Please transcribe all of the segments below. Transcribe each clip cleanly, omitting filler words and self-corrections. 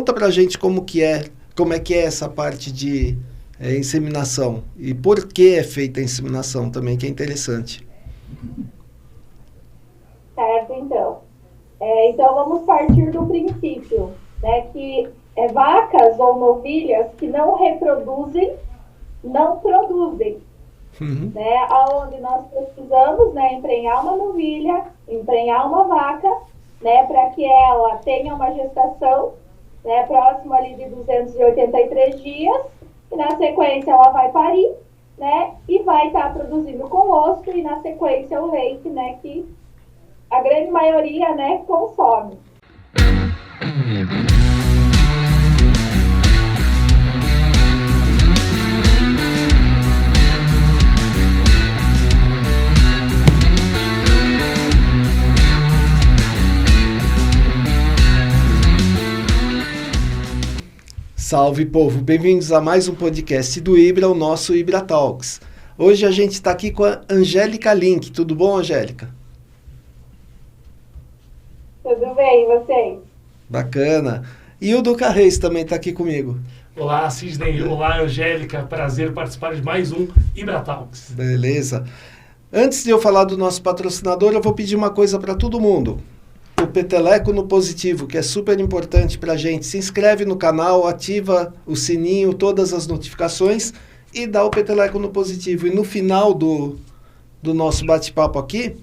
Conta pra gente como é que é essa parte de inseminação e por que é feita a inseminação também, que é interessante. Certo, então. Então, vamos partir do princípio, né, que vacas ou novilhas que não reproduzem, não produzem. Uhum. Né, aonde nós precisamos, né, emprenhar uma novilha, emprenhar uma vaca, né, para que ela tenha uma gestação, né, próximo ali de 283 dias, e na sequência ela vai parir, né, e vai estar produzindo colostro e na sequência o leite, né, que a grande maioria, né, consome. Salve, povo! Bem-vindos a mais um podcast do Ibra, o nosso Ibra Talks. Hoje a gente está aqui com a Angélica Link. Tudo bom, Angélica? Tudo bem, e vocês? Bacana. E o Duca Reis também está aqui comigo. Olá, Cisney. Olá, Angélica. Prazer participar de mais um Ibra Talks. Beleza. Antes de eu falar do nosso patrocinador, eu vou pedir uma coisa para todo mundo. O Peteleco no Positivo, que é super importante para a gente. Se inscreve no canal, ativa o sininho, todas as notificações e dá o Peteleco no Positivo. E no final do nosso bate-papo aqui,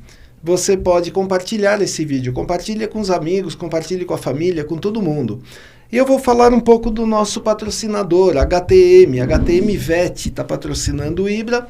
você pode compartilhar esse vídeo. Compartilha com os amigos, compartilhe com a família, com todo mundo. E eu vou falar um pouco do nosso patrocinador, HTM. HTM Vet está patrocinando o Ibra.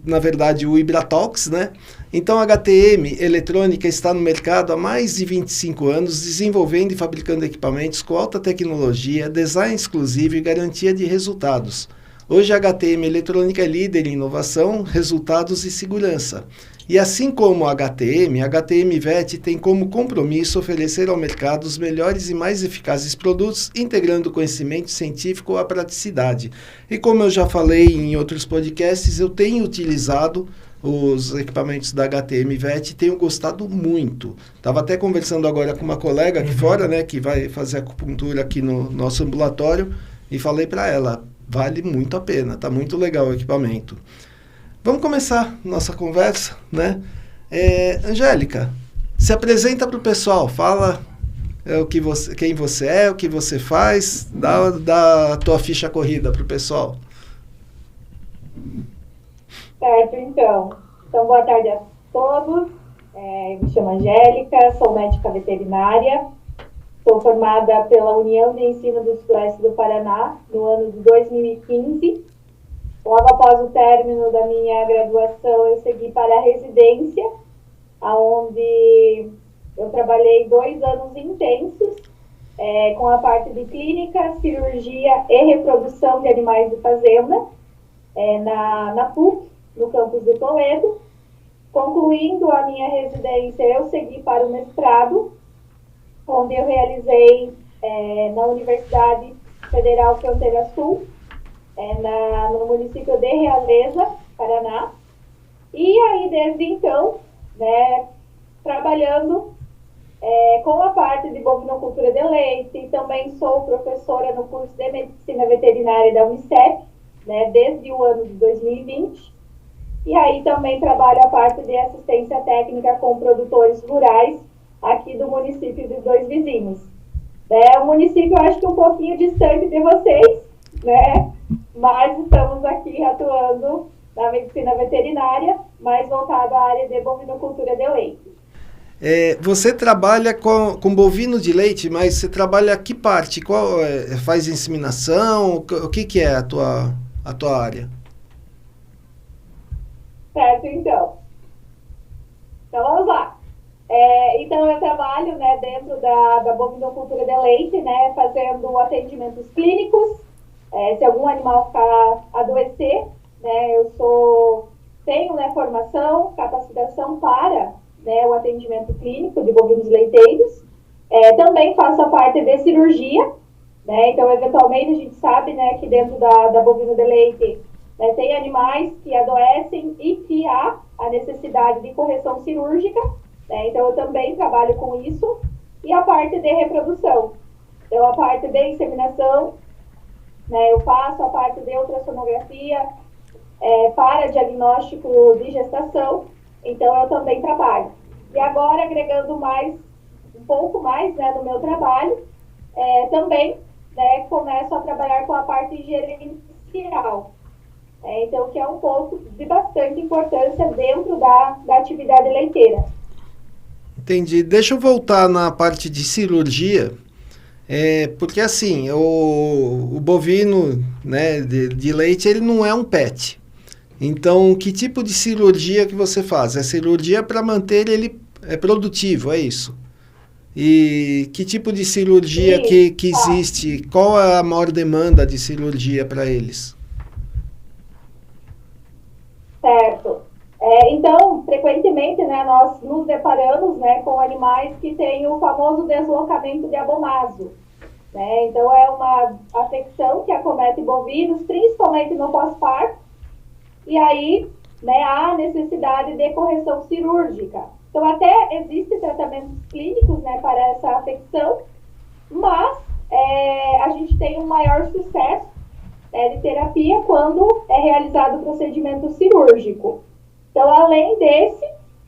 Na verdade, o Ibra Talks, né? Então, a HTM Eletrônica está no mercado há mais de 25 anos, desenvolvendo e fabricando equipamentos com alta tecnologia, design exclusivo e garantia de resultados. Hoje, a HTM Eletrônica é líder em inovação, resultados e segurança. E assim como a HTM Vet tem como compromisso oferecer ao mercado os melhores e mais eficazes produtos, integrando o conhecimento científico à praticidade. E como eu já falei em outros podcasts, eu tenho utilizado os equipamentos da HTM Vet e tenho gostado muito. Estava até conversando agora com uma colega aqui fora, né, que vai fazer acupuntura aqui no nosso ambulatório, e falei para ela, vale muito a pena, está muito legal o equipamento. Vamos começar nossa conversa, né? Angélica, se apresenta para o pessoal, fala quem você é, o que você faz, dá a tua ficha corrida para o pessoal. Certo, então. Então, boa tarde a todos. Eu me chamo Angélica, sou médica veterinária, sou formada pela União de Ensino do Sudoeste do Paraná no ano de 2015. Logo após o término da minha graduação, eu segui para a residência, onde eu trabalhei 2 anos intensos, com a parte de clínica, cirurgia e reprodução de animais de fazenda, na PUC, no campus de Toledo. Concluindo a minha residência, eu segui para o mestrado, onde eu realizei na Universidade Federal Fronteira Sul, no município de Realeza, Paraná. E aí, desde então, né, trabalhando com a parte de bovinocultura de leite, e também sou professora no curso de Medicina Veterinária da Unicep, né, desde o ano de 2020. E aí também trabalho a parte de assistência técnica com produtores rurais aqui do município de Dois Vizinhos. O município, eu acho que um pouquinho distante de vocês, né? Mas estamos aqui atuando na medicina veterinária, mais voltado à área de bovinocultura de leite. Você trabalha com bovino de leite, mas você trabalha que parte? Faz inseminação? O que é a tua área? Certo, então. Então vamos lá. Então eu trabalho, né, dentro da bovinocultura de leite, né, fazendo atendimentos clínicos. Se algum animal ficar adoecer, né, tenho, né, formação, capacitação para, né, o atendimento clínico de bovinos leiteiros. Também faço a parte de cirurgia, né, então eventualmente a gente sabe, né, que dentro da bovino de leite, né, tem animais que adoecem e que há a necessidade de correção cirúrgica, né, então eu também trabalho com isso. E a parte de reprodução, Então, a parte de inseminação, né, eu faço a parte de ultrassonografia para diagnóstico de gestação, então eu também trabalho. E agora, agregando mais, um pouco mais, né, do meu trabalho, também, né, começo a trabalhar com a parte gerencial. Então, que é um ponto de bastante importância dentro da atividade leiteira. Entendi. Deixa eu voltar na parte de cirurgia, porque assim, o bovino, né, de leite, ele não é um pet. Então, que tipo de cirurgia que você faz? É cirurgia para manter ele produtivo, é isso? E que tipo de cirurgia que existe? Qual é a maior demanda de cirurgia para eles? Certo. Então, frequentemente, né, nós nos deparamos, né, com animais que têm o famoso deslocamento de abomaso. Né? Então, é uma afecção que acomete bovinos, principalmente no pós-parto, e aí, né, há necessidade de correção cirúrgica. Então, até existem tratamentos clínicos, né, para essa afecção, mas a gente tem um maior sucesso de terapia quando é realizado o procedimento cirúrgico. Então, além desse,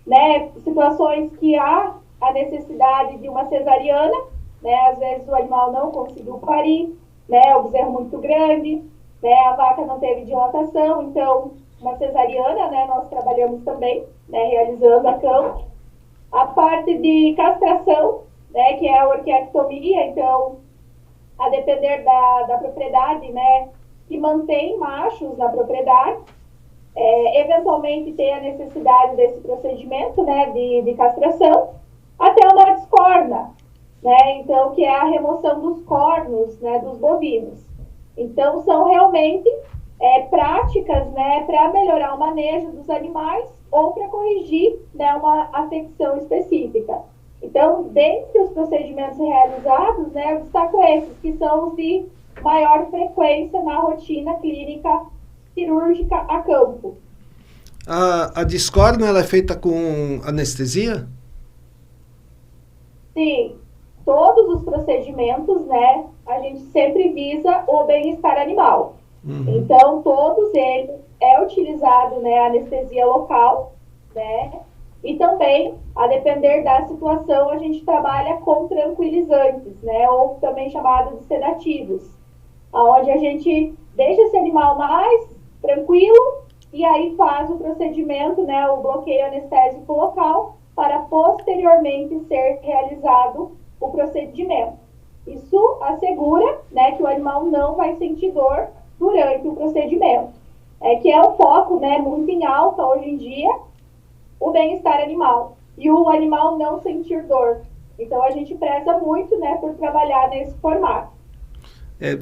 né, situações que há a necessidade de uma cesariana, né, às vezes o animal não conseguiu parir, né, o bezerro muito grande, né, a vaca não teve dilatação, então uma cesariana, né, nós trabalhamos também, né, realizando a campo. A parte de castração, né, que é a orquiectomia, então, a depender da propriedade, né, que mantém machos na propriedade, eventualmente tem a necessidade desse procedimento, né, de castração, até uma descorna, né, então, que é a remoção dos cornos, né, dos bovinos. Então, são realmente práticas, né, para melhorar o manejo dos animais ou para corrigir, né, uma afecção específica. Então, dentre os procedimentos realizados, né, eu destaco esses, que são os de maior frequência na rotina clínica cirúrgica a campo. A descorna, ela é feita com anestesia? Sim, todos os procedimentos, né, a gente sempre visa o bem-estar animal. Então, todos eles utilizado, né, anestesia local, né, e também, a depender da situação, a gente trabalha com tranquilizantes, né, ou também chamados de sedativos, onde a gente deixa esse animal mais tranquilo e aí faz o procedimento, né, o bloqueio anestésico local, para posteriormente ser realizado o procedimento. Isso assegura, né, que o animal não vai sentir dor durante o procedimento, que é um foco, né, muito em alta hoje em dia, o bem-estar animal e o animal não sentir dor. Então, a gente preza muito, né, por trabalhar nesse formato.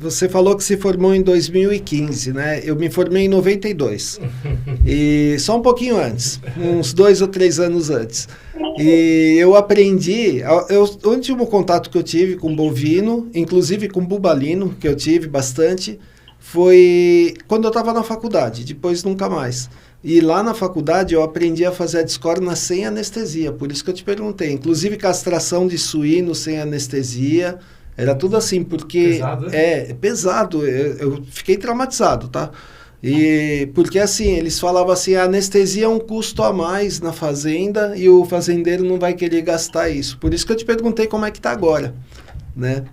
Você falou que se formou em 2015, né? Eu me formei em 92. E só um pouquinho antes, uns 2 ou 3 anos antes. E eu aprendi, o último contato que eu tive com bovino, inclusive com bubalino, que eu tive bastante, foi quando eu estava na faculdade, depois nunca mais. E lá na faculdade eu aprendi a fazer a descorna sem anestesia, por isso que eu te perguntei. Inclusive castração de suíno sem anestesia, era tudo assim, porque pesado, é pesado, eu fiquei traumatizado, tá? E porque assim, eles falavam assim, a anestesia é um custo a mais na fazenda e o fazendeiro não vai querer gastar isso. Por isso que eu te perguntei como é que tá agora, né?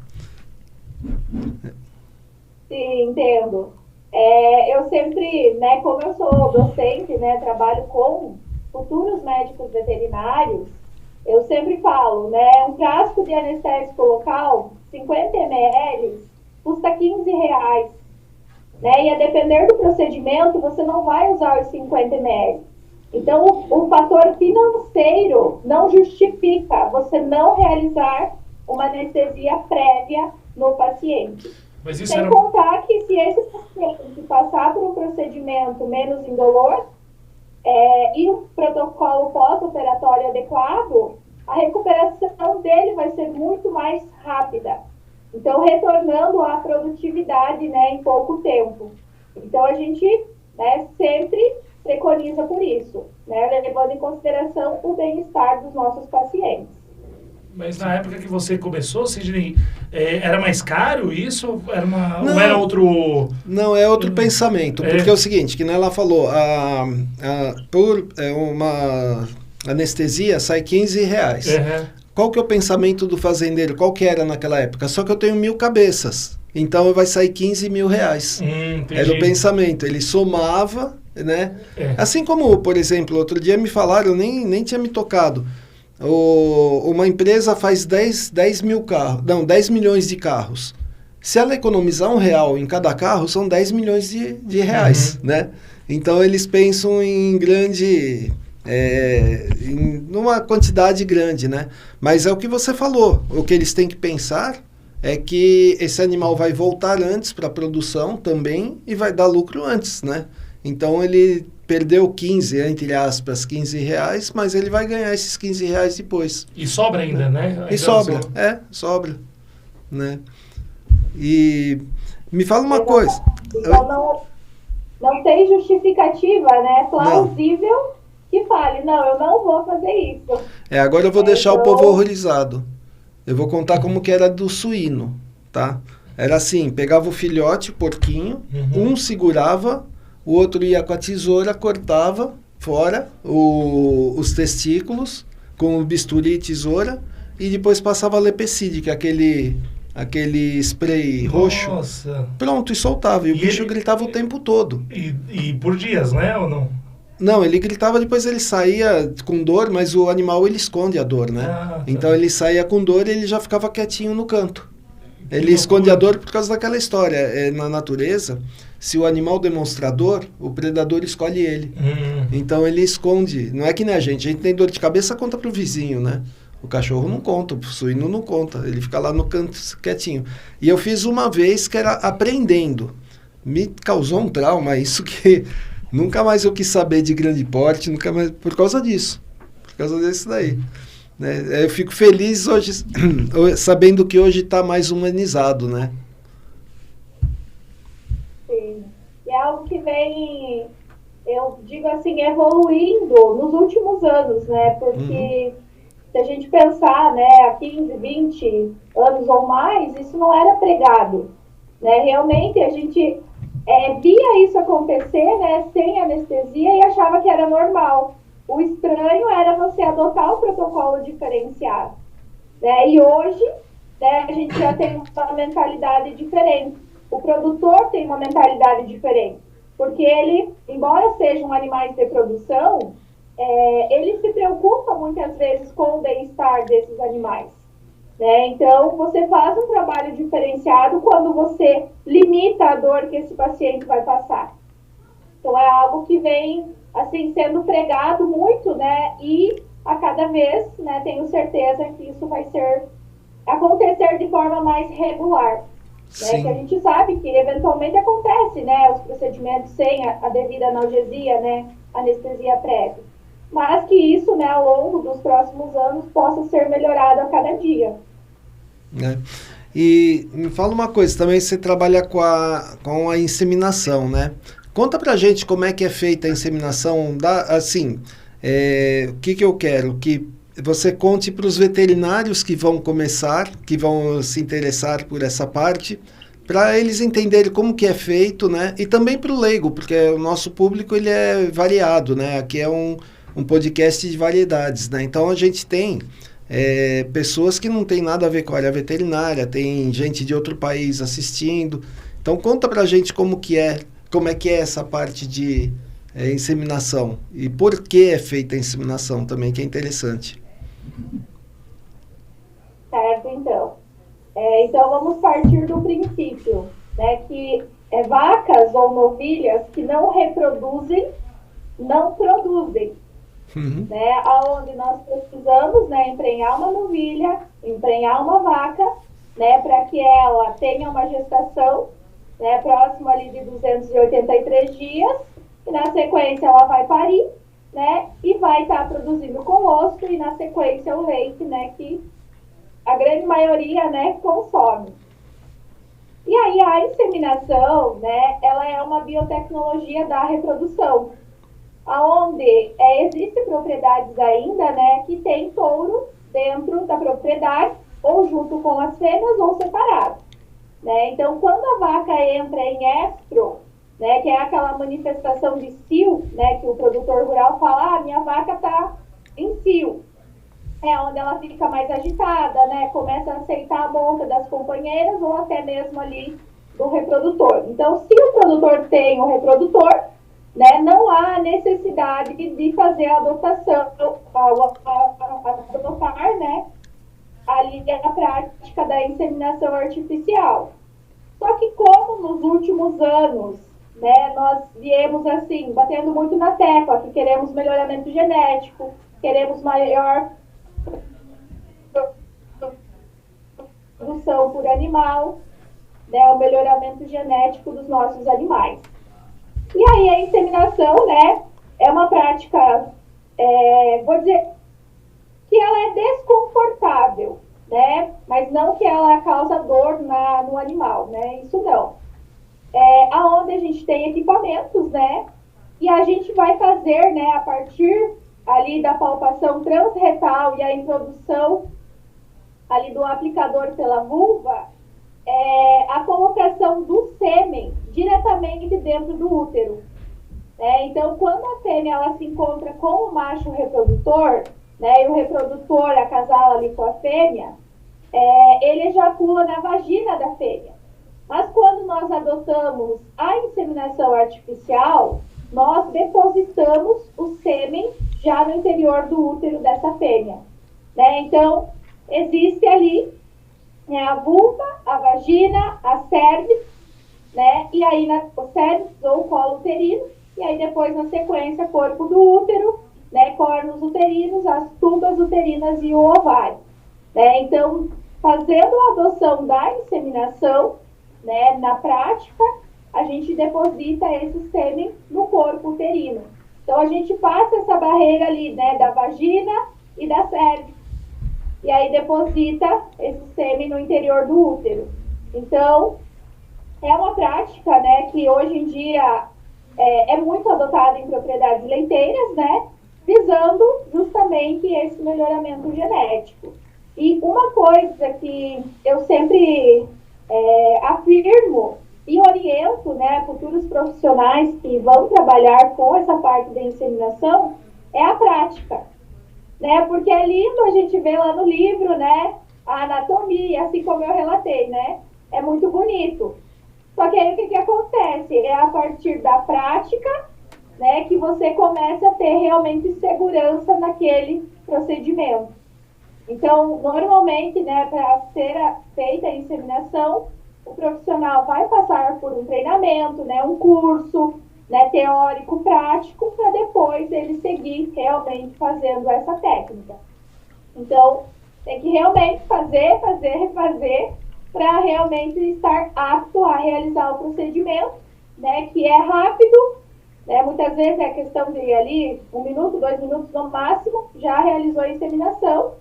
Sim, entendo. Eu sempre, né, como eu sou docente, né, trabalho com futuros médicos veterinários, eu sempre falo, né, um frasco de anestésico local, 50 ml, custa R$15, né, e a depender do procedimento, você não vai usar os 50 ml. Então, o fator financeiro não justifica você não realizar uma anestesia prévia no paciente. Mas isso Sem contar que se esse paciente passar por um procedimento menos indolor e um protocolo pós-operatório adequado, a recuperação dele vai ser muito mais rápida. Então, retornando à produtividade, né, em pouco tempo. Então, a gente, né, sempre preconiza por isso, né, levando em consideração o bem-estar dos nossos pacientes. Mas na época que você começou, Sidney, era mais caro isso? Não. Ou era outro... Não, é outro pensamento. Porque é o seguinte, que nem ela falou, por uma anestesia sai R$15. Uhum. Qual que é o pensamento do fazendeiro? Qual que era naquela época? Só que eu tenho 1.000 cabeças. Então vai sair R$15.000. Era o pensamento. Ele somava, né? Assim como, por exemplo, outro dia me falaram, nem tinha me tocado. Uma empresa faz 10 milhões de carros. Se ela economizar R$1 em cada carro, são 10 milhões de reais, né? Então eles pensam em grande... numa quantidade grande, né? Mas é o que você falou. O que eles têm que pensar é que esse animal vai voltar antes para a produção também e vai dar lucro antes, né? Então ele perdeu 15, entre aspas, R$15, mas ele vai ganhar esses R$15 depois. E sobra ainda, né? E sobra, sobra, né? E me fala uma coisa. Então não tem justificativa, né? Plausível que fale, não, eu não vou fazer isso. Agora eu vou deixar o povo horrorizado. Eu vou contar como que era do suíno, tá? Era assim, pegava o filhote, o porquinho, um segurava, o outro ia com a tesoura, cortava fora os testículos com o bisturi e tesoura e depois passava lepecide, que é aquele spray roxo. Nossa. Pronto, e soltava. E o bicho gritava o tempo todo. E por dias, né? Ou não? Não, ele gritava, depois ele saía com dor, mas o animal ele esconde a dor, né? Tá. Então ele saía com dor e ele já ficava quietinho no canto. Ele esconde a dor por causa daquela história. Na natureza, se o animal demonstrar dor, o predador escolhe ele. Então ele esconde. Não é que nem a gente tem dor de cabeça, conta pro vizinho, né? O cachorro não conta, o suíno não conta. Ele fica lá no canto quietinho. E eu fiz uma vez que era aprendendo. Me causou um trauma, isso que nunca mais eu quis saber de grande porte, nunca mais, por causa disso. Por causa disso daí. Né? Eu fico feliz hoje, sabendo que hoje está mais humanizado, né? Sim. E é algo que vem, eu digo assim, evoluindo nos últimos anos, né? Porque se a gente pensar, né, há 15, 20 anos ou mais, isso não era pregado. Né? Realmente a gente via isso acontecer, né, sem anestesia e achava que era normal. O estranho era você adotar um protocolo diferenciado. Né? E hoje, né, a gente já tem uma mentalidade diferente. O produtor tem uma mentalidade diferente. Porque ele, embora sejam animais de produção, ele se preocupa muitas vezes com o bem-estar desses animais. Né? Então, você faz um trabalho diferenciado quando você limita a dor que esse paciente vai passar. Então, é algo que vem assim, sendo pregado muito, né? E a cada vez, né, tenho certeza que isso vai acontecer de forma mais regular. Né? Que a gente sabe que eventualmente acontece, né? Os procedimentos sem a devida analgesia, né? Anestesia prévia. Mas que isso, né, ao longo dos próximos anos, possa ser melhorado a cada dia. E me fala uma coisa, também você trabalha com a inseminação, né? Conta pra gente como é que é feita a inseminação, o que eu quero? Que você conte para os veterinários que vão que vão se interessar por essa parte, para eles entenderem como que é feito, né? E também para o leigo, porque o nosso público ele é variado, né? Aqui é um podcast de variedades, né? Então a gente tem pessoas que não tem nada a ver com a área veterinária, tem gente de outro país assistindo. Então conta pra gente como é que é essa parte de inseminação e por que é feita a inseminação também, que é interessante. Certo, então. Então vamos partir do princípio, né, que vacas ou novilhas que não reproduzem, não produzem. Né, onde nós precisamos, né, emprenhar uma novilha, emprenhar uma vaca, né, para que ela tenha uma gestação, né, próximo ali de 283 dias, e na sequência ela vai parir, né, e vai estar produzindo colostro e na sequência o leite, né, que a grande maioria, né, consome. E aí a inseminação, né, ela é uma biotecnologia da reprodução, onde existem propriedades ainda, né, que tem touro dentro da propriedade, ou junto com as fêmeas, ou separado. Né? Então, quando a vaca entra em estro, né, que é aquela manifestação de cio, né, que o produtor rural fala, minha vaca está em cio, é onde ela fica mais agitada, né, começa a aceitar a monta das companheiras ou até mesmo ali do reprodutor. Então, se o produtor tem um reprodutor, né, não há necessidade de fazer a adotação, adotar, né, ali a prática da inseminação artificial. Só que como nos últimos anos, né, nós viemos assim, batendo muito na tecla, que queremos melhoramento genético, queremos maior produção por animal, né, o melhoramento genético dos nossos animais. E aí a inseminação, né, é uma prática, vou dizer, que ela é desconfortável, né, mas não que ela causa dor no animal, né, isso não. Aonde a gente tem equipamentos, né, e a gente vai fazer, né, a partir ali da palpação transretal e a introdução ali do aplicador pela vulva, a colocação do sêmen diretamente dentro do útero. Então, quando a fêmea ela se encontra com o macho reprodutor, né, e o reprodutor acasala ali com a fêmea, ele ejacula na vagina da fêmea. Mas quando nós adotamos a inseminação artificial, nós depositamos o sêmen já no interior do útero dessa fêmea. Né? Então, existe ali a vulva, a vagina, a cervix, né? E aí o cervix ou o colo uterino, e aí depois na sequência corpo do útero, né? Cornos uterinos, as tubas uterinas e o ovário. Né? Então, fazendo a adoção da inseminação, né, na prática, a gente deposita esse sêmen no corpo uterino. Então, a gente passa essa barreira ali, né, da vagina e da cervix. E aí deposita esse sêmen no interior do útero. Então, é uma prática, né, que hoje em dia é muito adotada em propriedades leiteiras, né, visando justamente esse melhoramento genético. E uma coisa que eu sempre afirmo e oriento, né, futuros profissionais que vão trabalhar com essa parte da inseminação é a prática. Né, porque é lindo a gente ver lá no livro, né, a anatomia, assim como eu relatei, né, é muito bonito. Só que aí o que acontece? É a partir da prática, né, que você começa a ter realmente segurança naquele procedimento. Então, normalmente, né, para ser feita a inseminação, o profissional vai passar por um treinamento, né, um curso, né, teórico, prático, para depois ele seguir realmente fazendo essa técnica. Então, tem que realmente fazer, refazer, para realmente estar apto a realizar o procedimento, né, que é rápido, né, muitas vezes é questão de ali 1 minuto, 2 minutos no máximo, já realizou a inseminação,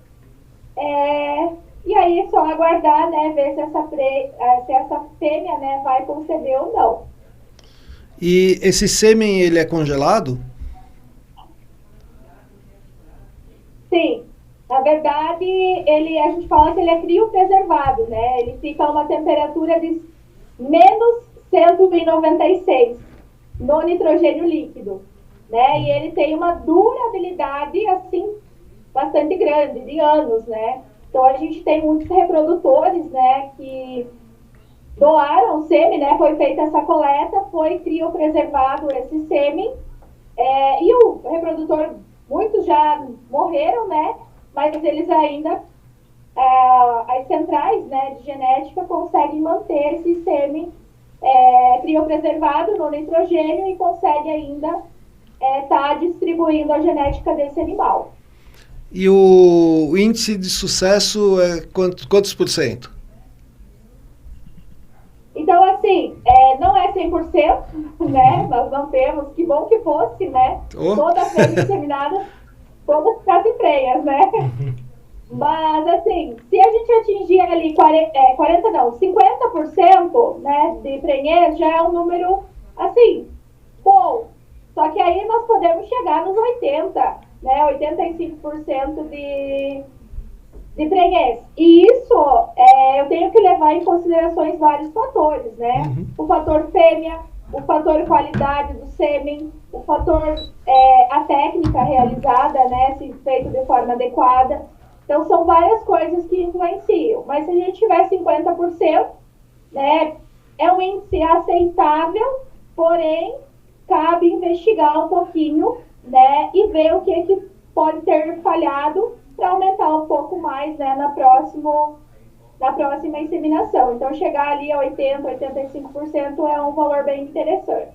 e aí é só aguardar, né, ver se essa fêmea, né, vai conceber ou não. E esse sêmen, ele é congelado? Sim. Na verdade, a gente fala que ele é criopreservado, né? Ele fica a uma temperatura de menos 196 no nitrogênio líquido, né? E ele tem uma durabilidade, assim, bastante grande, de anos, né? Então, a gente tem muitos reprodutores, né, que doaram o sêmen, né? Foi feita essa coleta, foi criopreservado esse sêmen, e o reprodutor, muitos já morreram, né? Mas eles ainda, as centrais, né, de genética conseguem manter esse sêmen criopreservado no nitrogênio e consegue ainda estar distribuindo a genética desse animal. E o índice de sucesso é quantos por cento? Então, assim, não é 100%, né? Nós não temos, que bom que fosse, né? Toda fêmea inseminada, todas ficassem prenhas, né? Mas, assim, se a gente atingir ali 50%, né, de prenhez, já é um número, assim, bom. Só que aí nós podemos chegar nos 80%, né? 85% de prenhez. E isso, eu tenho que levar em considerações vários fatores, né? Uhum. O fator fêmea, o fator qualidade do sêmen, o fator a técnica realizada, né? Se feito de forma adequada. Então, são várias coisas que influenciam. Mas se a gente tiver 50%, né? É um índice aceitável, porém, cabe investigar um pouquinho, né? E ver o que pode ter falhado para aumentar um pouco mais, né, na próxima inseminação. Então, chegar ali a 80%, 85% é um valor bem interessante.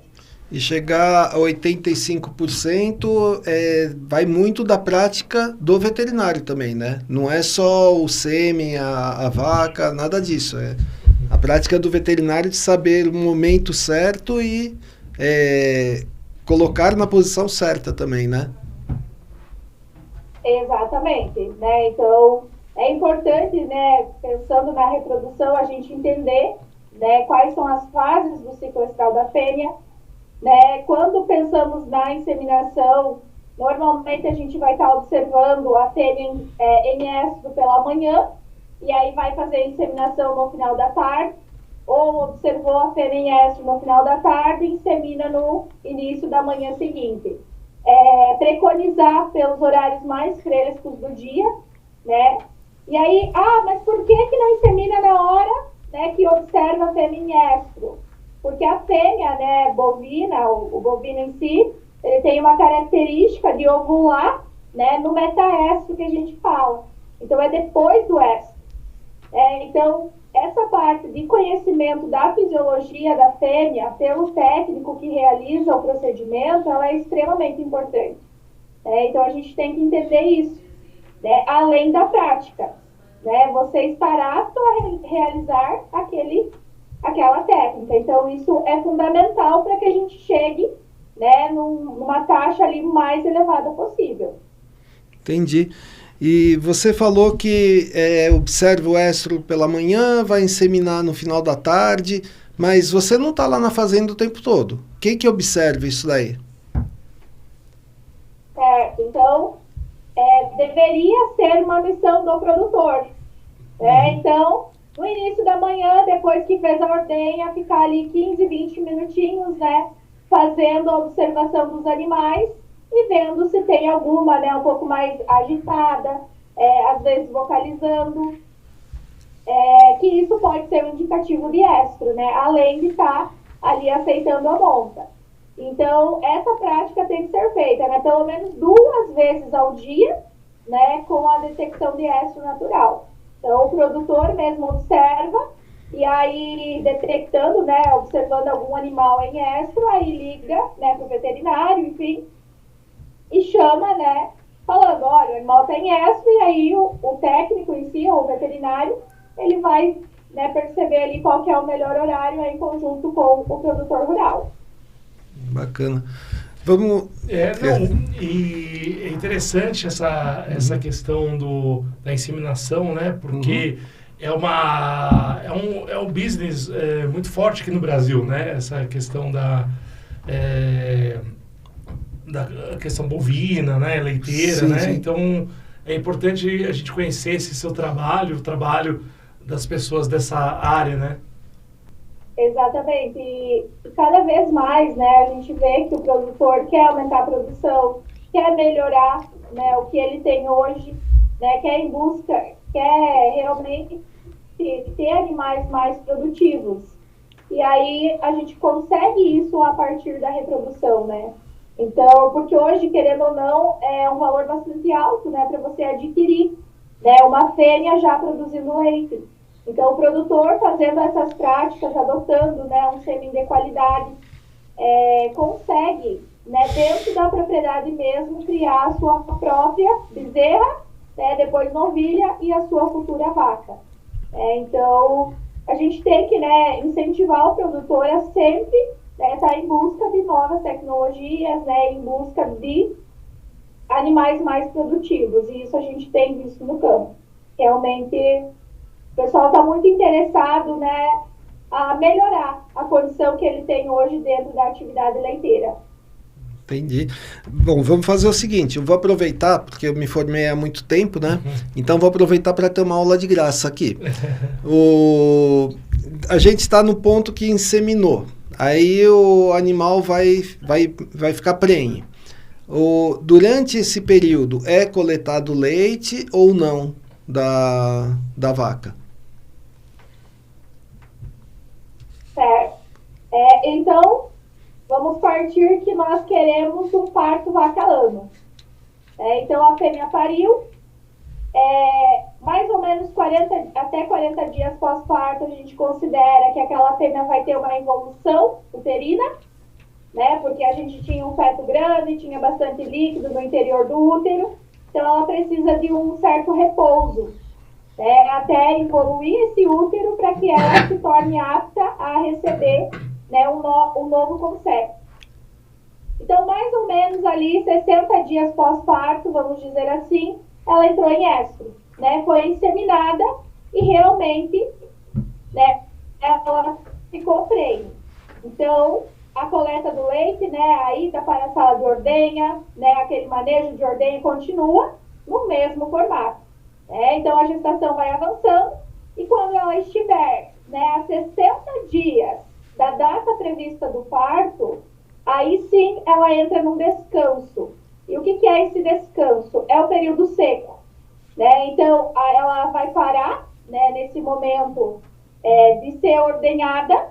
E chegar a 85% vai muito da prática do veterinário também, né? Não é só o sêmen, a vaca, nada disso. É a prática do veterinário de saber o momento certo e colocar na posição certa também, né? Exatamente, né? Então, é importante, né, pensando na reprodução, a gente entender, né, quais são as fases do ciclo estral da fêmea, né? Quando pensamos na inseminação, normalmente a gente vai estar observando a fêmea em estro pela manhã, e aí vai fazer a inseminação no final da tarde, ou observou a fêmea em estro no final da tarde e insemina no início da manhã seguinte. Preconizar pelos horários mais frescos do dia, né? E aí, mas por que não insemina na hora, né, que observa a fêmea em estro? Porque a fêmea, né, bovina, o bovino em si, ele tem uma característica de ovular, né, no metaestro que a gente fala. Então, é depois do estro. Então, essa parte de conhecimento da fisiologia da fêmea pelo técnico que realiza o procedimento, ela é extremamente importante. Então, a gente tem que entender isso, né? Além da prática, né? Você estar apto a realizar aquela técnica. Então, isso é fundamental para que a gente chegue, né, numa taxa ali mais elevada possível. Entendi. E você falou que observa o estro pela manhã, vai inseminar no final da tarde, mas você não está lá na fazenda o tempo todo. Quem que observa isso daí? Certo. Então, deveria ser uma missão do produtor. Então, no início da manhã, depois que fez a ordenha, ficar ali 15, 20 minutinhos, né, fazendo a observação dos animais e vendo se tem alguma, né, um pouco mais agitada, às vezes vocalizando, que isso pode ser um indicativo de estro, né, além de estar ali aceitando a monta. Então, essa prática tem que ser feita, né, pelo menos 2 vezes ao dia, né, com a detecção de estro natural. Então, o produtor mesmo observa e aí, detectando, né, observando algum animal em estro, aí liga, né, para o veterinário, enfim, e chama, né, falando, olha, o animal está em estro, e aí o técnico em si, ou o veterinário, ele vai, né, perceber ali qual que é o melhor horário em conjunto com o produtor rural. Bacana. Vamos... E é interessante essa questão da inseminação, né? Porque é um business muito forte aqui no Brasil, né? Essa questão da questão bovina, né? Leiteira, sim, né? sim. Então, é importante a gente conhecer esse seu trabalho, o trabalho das pessoas dessa área, né? Exatamente. E cada vez mais, né, a gente vê que o produtor quer aumentar a produção, quer melhorar, né, o que ele tem hoje, né, quer realmente ter animais mais produtivos. E aí a gente consegue isso a partir da reprodução, né? Então, porque hoje, querendo ou não, é um valor bastante alto, né, para você adquirir, né, uma fêmea já produzindo leite. Então, o produtor fazendo essas práticas, adotando, né, um sêmen de qualidade, consegue, né, dentro da propriedade mesmo, criar a sua própria bezerra, né, depois novilha e a sua futura vaca. Então, a gente tem que, né, incentivar o produtor a sempre estar em busca de novas tecnologias, né, em busca de animais mais produtivos. E isso a gente tem visto no campo. Realmente, o pessoal está muito interessado, né, a melhorar a condição que ele tem hoje dentro da atividade leiteira. Entendi. Bom, vamos fazer o seguinte, eu vou aproveitar, porque eu me formei há muito tempo, né? Então vou aproveitar para ter uma aula de graça aqui. A gente está no ponto que inseminou. Aí o animal vai ficar prenhe. Durante esse período é coletado leite ou não da vaca? Certo. Então, vamos partir que nós queremos um parto vaca-ano. Então, a fêmea pariu, mais ou menos até 40 dias pós-parto, a gente considera que aquela fêmea vai ter uma evolução uterina, né? Porque a gente tinha um feto grande, tinha bastante líquido no interior do útero, então ela precisa de um certo repouso, até evoluir esse útero para que ela se torne apta a receber, né, um novo concepto. Então, mais ou menos ali, 60 dias pós-parto, vamos dizer assim, ela entrou em estro, né? Foi inseminada e realmente, né, ela ficou prenhe. Então, a coleta do leite, né, a ida para a sala de ordenha, né, aquele manejo de ordenha continua no mesmo formato. Então, a gestação vai avançando e quando ela estiver, né, a 60 dias da data prevista do parto, aí sim ela entra num descanso. E o que é esse descanso? É o período seco, né? Então, ela vai parar, né, nesse momento de ser ordenhada,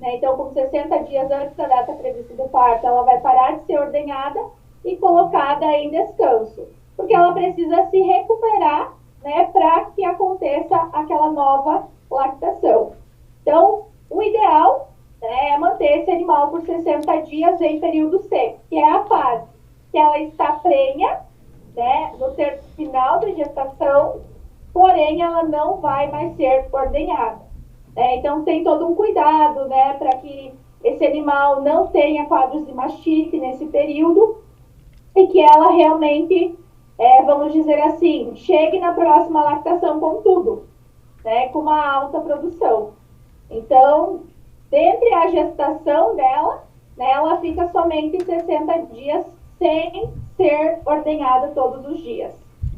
né? Então, com 60 dias antes da data prevista do parto, ela vai parar de ser ordenhada e colocada em descanso, porque ela precisa se recuperar, né, para que aconteça aquela nova lactação. Então, o ideal, né, é manter esse animal por 60 dias em período seco, que é a fase que ela está prenha, né, no terço final da gestação, porém ela não vai mais ser ordenhada. Então tem todo um cuidado, né, para que esse animal não tenha quadros de mastite nesse período e que ela realmente, vamos dizer assim, chegue na próxima lactação com tudo, né, com uma alta produção. Então, dentre a gestação dela, né, ela fica somente 60 dias sem ser ordenhada todos os dias.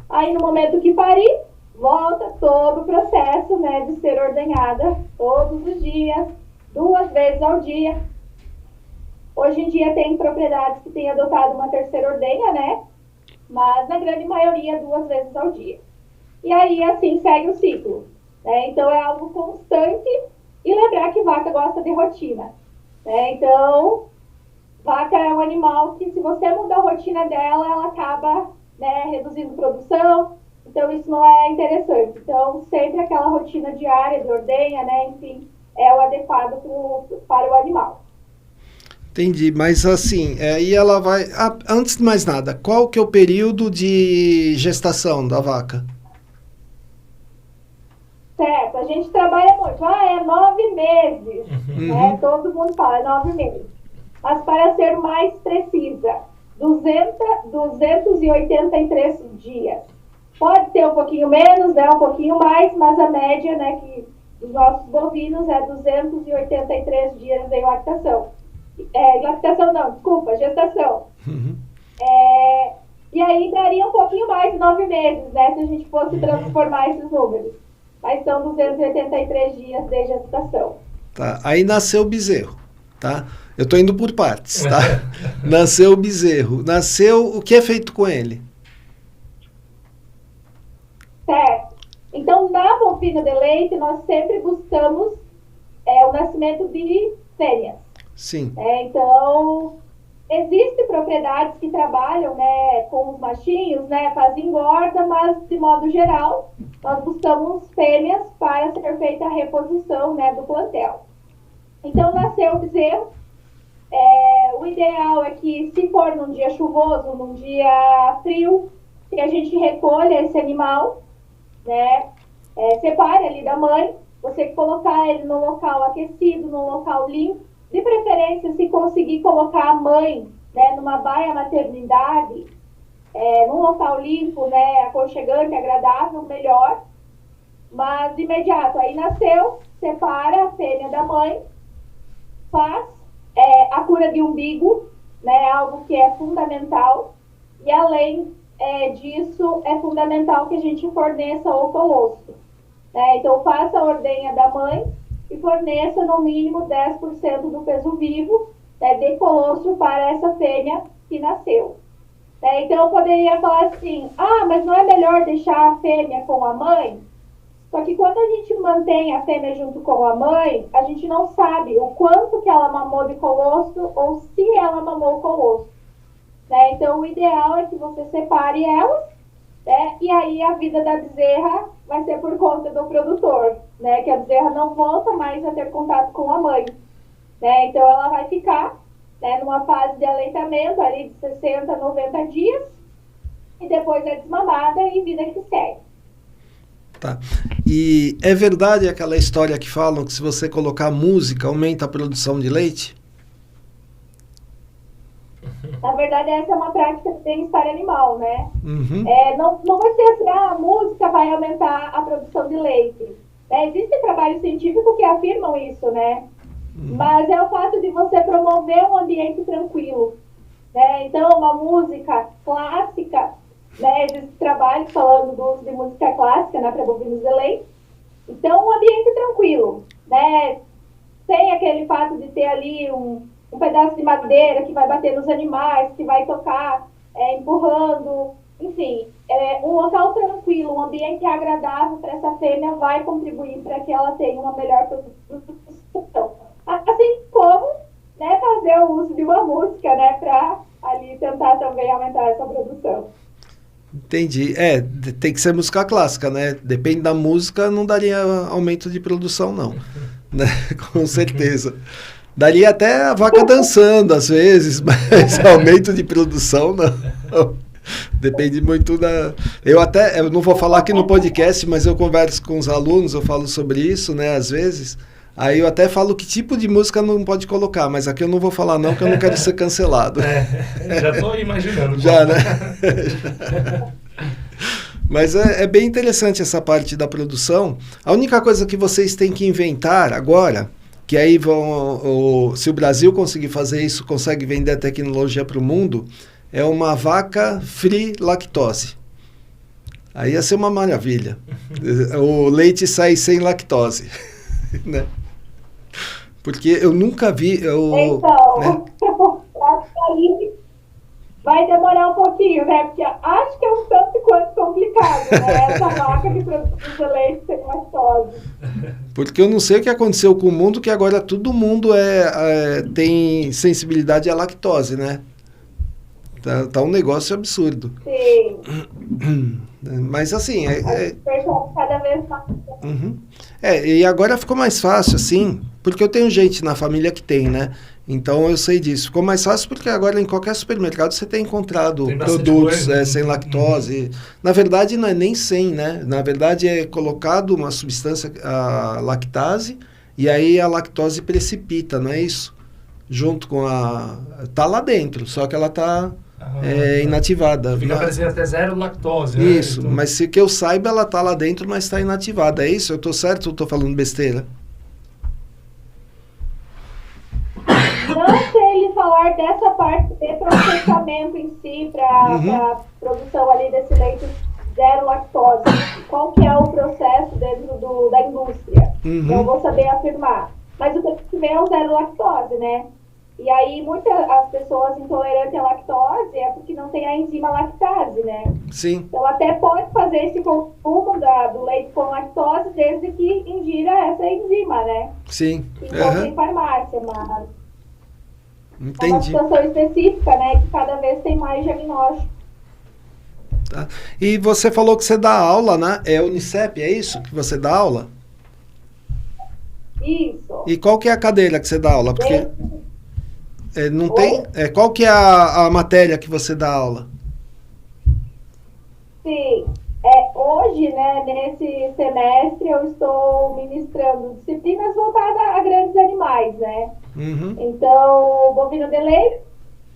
Aí, no momento que parir, volta todo o processo, né, de ser ordenhada todos os dias, 2 vezes ao dia. Hoje em dia tem propriedades que têm adotado uma terceira ordenha, né, mas na grande maioria 2 vezes ao dia. E aí, assim, segue o ciclo, né? Então, é algo constante. E lembrar que vaca gosta de rotina, né? Então, vaca é um animal que, se você mudar a rotina dela, ela acaba, né, reduzindo produção. Então, isso não é interessante. Então, sempre aquela rotina diária de ordenha, né, enfim, é o adequado para o animal. Entendi, mas assim, aí ela vai... antes de mais nada, qual que é o período de gestação da vaca? Certo, a gente trabalha muito. É 9 meses, né? Todo mundo fala, é 9 meses. Mas para ser mais precisa, 283 dias. Pode ter um pouquinho menos, né? Um pouquinho mais, mas a média, né, que dos nossos bovinos é 283 dias em lactação. Lactação não, desculpa, gestação. E aí daria um pouquinho mais de 9 meses, né? Se a gente fosse transformar esses números. Mas são 283 dias de gestação. Tá, aí nasceu o bezerro, tá? Eu tô indo por partes, tá? Nasceu o bezerro. O que é feito com ele? Certo. Então, na bovina de leite, nós sempre buscamos o nascimento de fêmeas. Sim. Então, existem propriedades que trabalham, né, com os machinhos, né, fazem engorda, mas, de modo geral, nós buscamos fêmeas para ser feita a reposição, né, do plantel. Então, nasceu o bezerro. O ideal é que, se for num dia chuvoso, num dia frio, que a gente recolha esse animal, né, separe ali da mãe, você colocar ele num local aquecido, num local limpo, de preferência, se conseguir colocar a mãe, né, numa baia maternidade, num local limpo, né, aconchegante, agradável, melhor. Mas, de imediato, aí nasceu, separa a fêmea da mãe, faz a cura de umbigo, né, algo que é fundamental, e além disso, é fundamental que a gente forneça o colostro. Né? Então, faça a ordenha da mãe e forneça no mínimo 10% do peso vivo, né, de colostro para essa fêmea que nasceu. Então, eu poderia falar assim, mas não é melhor deixar a fêmea com a mãe? Só que quando a gente mantém a fêmea junto com a mãe, a gente não sabe o quanto que ela mamou de colostro ou se ela mamou colostro. Né? Então, o ideal é que você separe elas, né? E aí a vida da bezerra vai ser por conta do produtor, né? Que a bezerra não volta mais a ter contato com a mãe. Né? Então, ela vai ficar, né, numa fase de aleitamento ali de 60 a 90 dias e depois é desmamada e vida que segue. Tá. E é verdade aquela história que falam que se você colocar música aumenta a produção de leite? Na verdade, essa é uma prática de bem-estar animal, né? Uhum. Não vai ser assim, a música vai aumentar a produção de leite. Existe trabalho científico que afirmam isso, né? Uhum. Mas é o fato de você promover um ambiente tranquilo. Né? Então, uma música clássica, né? Existem trabalhos falando do uso de música clássica, né, para bovinos de leite. Então, um ambiente tranquilo, né? Sem aquele fato de ter ali um pedaço de madeira que vai bater nos animais, que vai tocar empurrando, enfim, um local tranquilo, um ambiente agradável para essa fêmea vai contribuir para que ela tenha uma melhor produção. Assim como, né, fazer o uso de uma música, né, para ali tentar também aumentar essa produção. Entendi. Tem que ser música clássica, né? Depende da música, não daria aumento de produção, não. Né? Com certeza. Daria até a vaca dançando, às vezes, mas aumento de produção, não. Depende muito da... Eu não vou falar aqui no podcast, mas eu converso com os alunos, eu falo sobre isso, né, às vezes. Aí eu até falo que tipo de música não pode colocar, mas aqui eu não vou falar não, porque eu não quero ser cancelado. Já estou imaginando. Já, né? Mas é bem interessante essa parte da produção. A única coisa que vocês têm que inventar agora, que aí se o Brasil conseguir fazer isso, consegue vender a tecnologia para o mundo, é uma vaca free lactose. Aí ia ser uma maravilha. O leite sai sem lactose. Né? Porque eu nunca vi... Então, né? aí vai demorar um pouquinho, né? Porque acho que é um tanto quanto complicado, né? Essa vaca que produz leite sem lactose. Porque eu não sei o que aconteceu com o mundo, que agora todo mundo tem sensibilidade à lactose, né? Tá um negócio absurdo. Sim. Mas assim... cada vez mais. Uhum. E agora ficou mais fácil, assim, porque eu tenho gente na família que tem, né? Então eu sei disso. Ficou mais fácil porque agora em qualquer supermercado você tem encontrado produtos sem lactose. Na verdade não é nem sem, né? Na verdade é colocado uma substância, a lactase, e aí a lactose precipita, não é isso? Junto com tá lá dentro, só que ela tá inativada. Fica parecendo até zero lactose, né? Isso, então... mas se que eu saiba, ela tá lá dentro, mas está inativada. É isso? Eu tô certo ou tô falando besteira? Não sei lhe falar dessa parte de processamento em si para produção ali desse leite zero lactose. Qual que é o processo dentro da indústria? Não vou saber afirmar. Mas o que vem é o zero lactose, né? E aí, as pessoas intolerantes à lactose é porque não tem a enzima lactase, né? Sim. Então, até pode fazer esse consumo do leite com lactose desde que ingira essa enzima, né? Sim. Então, em farmácia, mas... Entendi. É uma situação específica, né? Que cada vez tem mais diagnóstico. Tá. E você falou que você dá aula, né? É Unicep, é isso que você dá aula? Isso. E qual que é a cadeira que você dá aula? Porque... não tem... qual que é a matéria que você dá aula? Sim. Hoje, né, nesse semestre, eu estou ministrando disciplinas voltadas a grandes animais, né? Então, bovino de leite,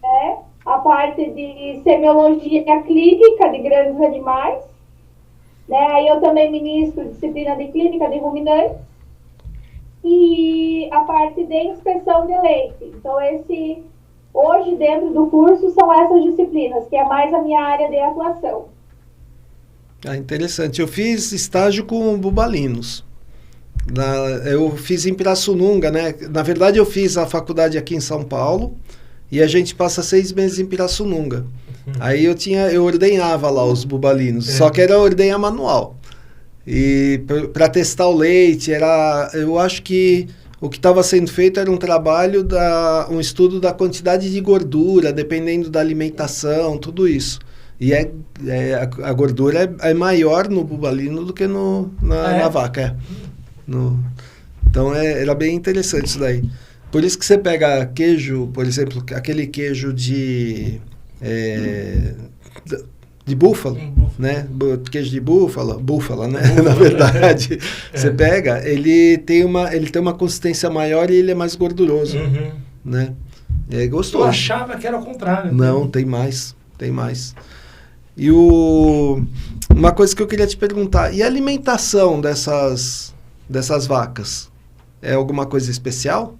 né? A parte de semiologia clínica de grandes animais, né? Aí eu também ministro disciplina de clínica de ruminantes e a parte de inspeção de leite. Então, hoje, dentro do curso, são essas disciplinas, que é mais a minha área de atuação. Ah, interessante. Eu fiz estágio com bubalinos. Eu fiz em Pirassununga, né? Na verdade, eu fiz a faculdade aqui em São Paulo e a gente passa 6 meses em Pirassununga. Aí eu ordenhava lá os bubalinos, só que era ordenha manual. E para testar o leite, eu acho que o que estava sendo feito era um trabalho, um estudo da quantidade de gordura, dependendo da alimentação, tudo isso. E a gordura é maior no bubalino do que na vaca. Então era bem interessante isso daí. Por isso que você pega queijo, por exemplo, aquele queijo de búfalo, né? Queijo de búfala, né? Na verdade, você pega, ele tem uma consistência maior e ele é mais gorduroso, né? É gostoso. Eu achava que era o contrário. Não, tem mais. E uma coisa que eu queria te perguntar, e a alimentação dessas vacas? É alguma coisa especial?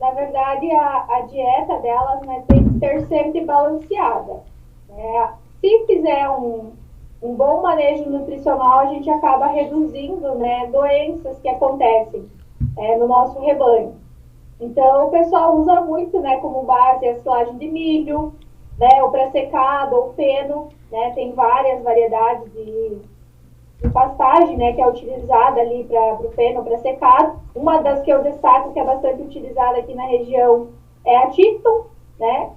Na verdade, a dieta delas, né, tem que ser sempre balanceada. Se fizer um bom manejo nutricional, a gente acaba reduzindo, né, doenças que acontecem no nosso rebanho. Então, o pessoal usa muito, né, como base a silagem de milho, né, o pré-secado ou feno, né, tem várias variedades de pastagem, né, que é utilizada ali para o feno, pré-secado. Uma das que eu destaco, que é bastante utilizada aqui na região, é a Tipton, né.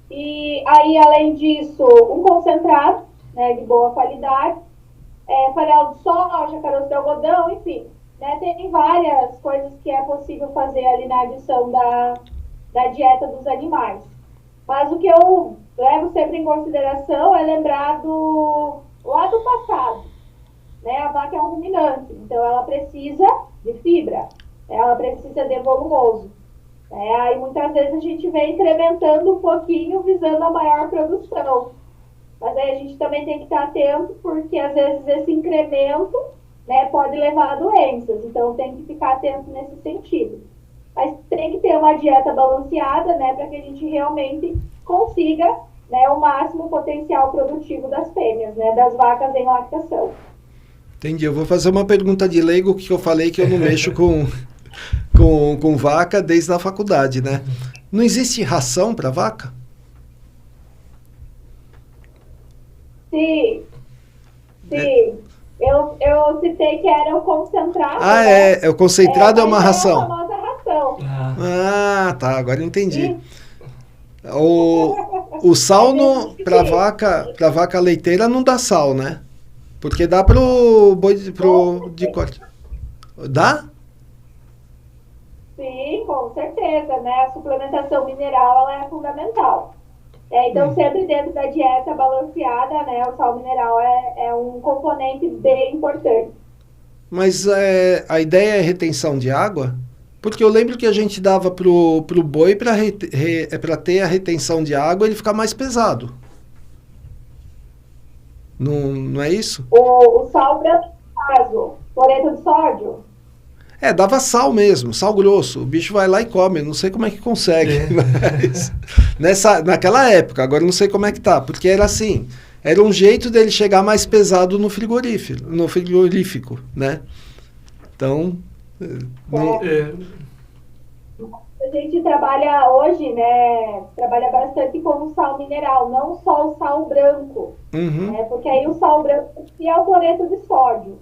E aí, além disso, um concentrado, né, de boa qualidade, farelo de soja, caroço de algodão, enfim. Né, tem várias coisas que é possível fazer ali na adição da dieta dos animais. Mas o que eu levo sempre em consideração é lembrar lá do passado. Né? A vaca é um ruminante, então ela precisa de fibra, ela precisa de volumoso. Aí muitas vezes a gente vem incrementando um pouquinho visando a maior produção. Mas aí a gente também tem que estar atento, porque às vezes esse incremento, né, pode levar a doenças, então tem que ficar atento nesse sentido. Mas tem que ter uma dieta balanceada, né, para que a gente realmente consiga, né, o máximo potencial produtivo das fêmeas, né, das vacas em lactação. Entendi. Eu vou fazer uma pergunta de leigo, que eu falei que eu não mexo com vaca desde a faculdade, né? Não existe ração para vaca? Sim. Eu citei que era o concentrado. O concentrado é uma ração. É a famosa ração. Tá, agora eu entendi. O sal para vaca leiteira não dá sal, né? Porque dá pro boi de corte. Dá? Sim, com certeza, né? A suplementação mineral, ela é fundamental. Então, sempre dentro da dieta balanceada, né, o sal mineral é um componente bem importante. Mas a ideia é retenção de água? Porque eu lembro que a gente dava pro boi para ter a retenção de água, ele ficar mais pesado. Não é isso? O sal branco, no caso, cloreto de sódio. Dava sal mesmo, sal grosso. O bicho vai lá e come. Não sei como é que consegue. Mas naquela época, agora não sei como é que tá. Porque era assim, era um jeito dele chegar mais pesado no frigorífico, né? Então... A gente trabalha hoje, né? Trabalha bastante com o sal mineral, não só o sal branco. Né, porque aí o sal branco é o cloreto de sódio.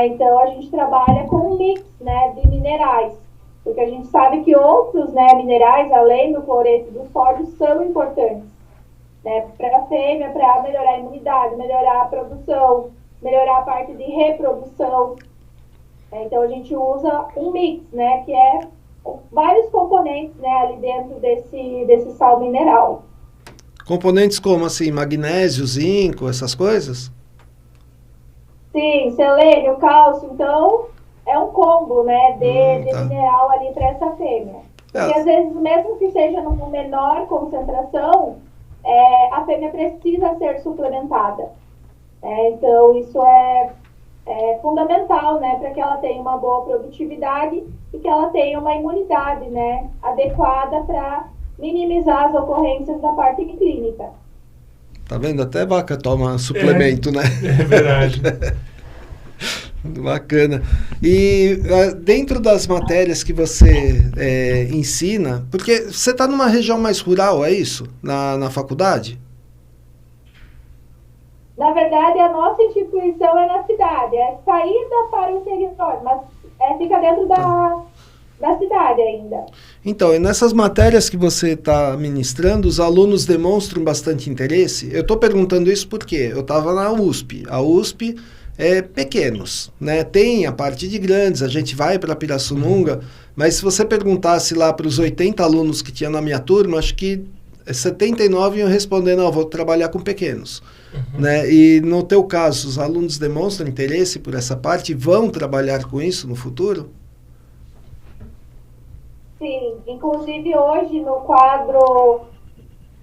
Então a gente trabalha com um mix, né, de minerais. Porque a gente sabe que outros, né, minerais, além do cloreto e do sódio, são importantes. Né, para a fêmea, para melhorar a imunidade, melhorar a produção, melhorar a parte de reprodução. Então a gente usa um mix, né, que é vários componentes, né, ali dentro desse sal mineral. Componentes como assim, magnésio, zinco, essas coisas? Sim, selênio, cálcio, então é um combo, né, de mineral ali para essa fêmea. Porque às vezes, mesmo que seja numa menor concentração, a fêmea precisa ser suplementada. Então isso é fundamental, né, para que ela tenha uma boa produtividade e que ela tenha uma imunidade, né, adequada para minimizar as ocorrências da parte clínica. Tá vendo? Até vaca toma suplemento, né? É verdade. Bacana. E dentro das matérias que você ensina, porque você está numa região mais rural, é isso? Na faculdade? Na verdade, a nossa instituição é na cidade, é saída para o interior, mas fica dentro da cidade ainda. Então, e nessas matérias que você está ministrando, os alunos demonstram bastante interesse? Eu estou perguntando isso porque eu estava na USP. A USP é pequenos, né? Tem a parte de grandes, a gente vai para Pirassununga, mas se você perguntasse lá para os 80 alunos que tinha na minha turma, acho que 79 iam responder, não, vou trabalhar com pequenos. Né? E no teu caso, os alunos demonstram interesse por essa parte e vão trabalhar com isso no futuro? Sim, inclusive hoje no quadro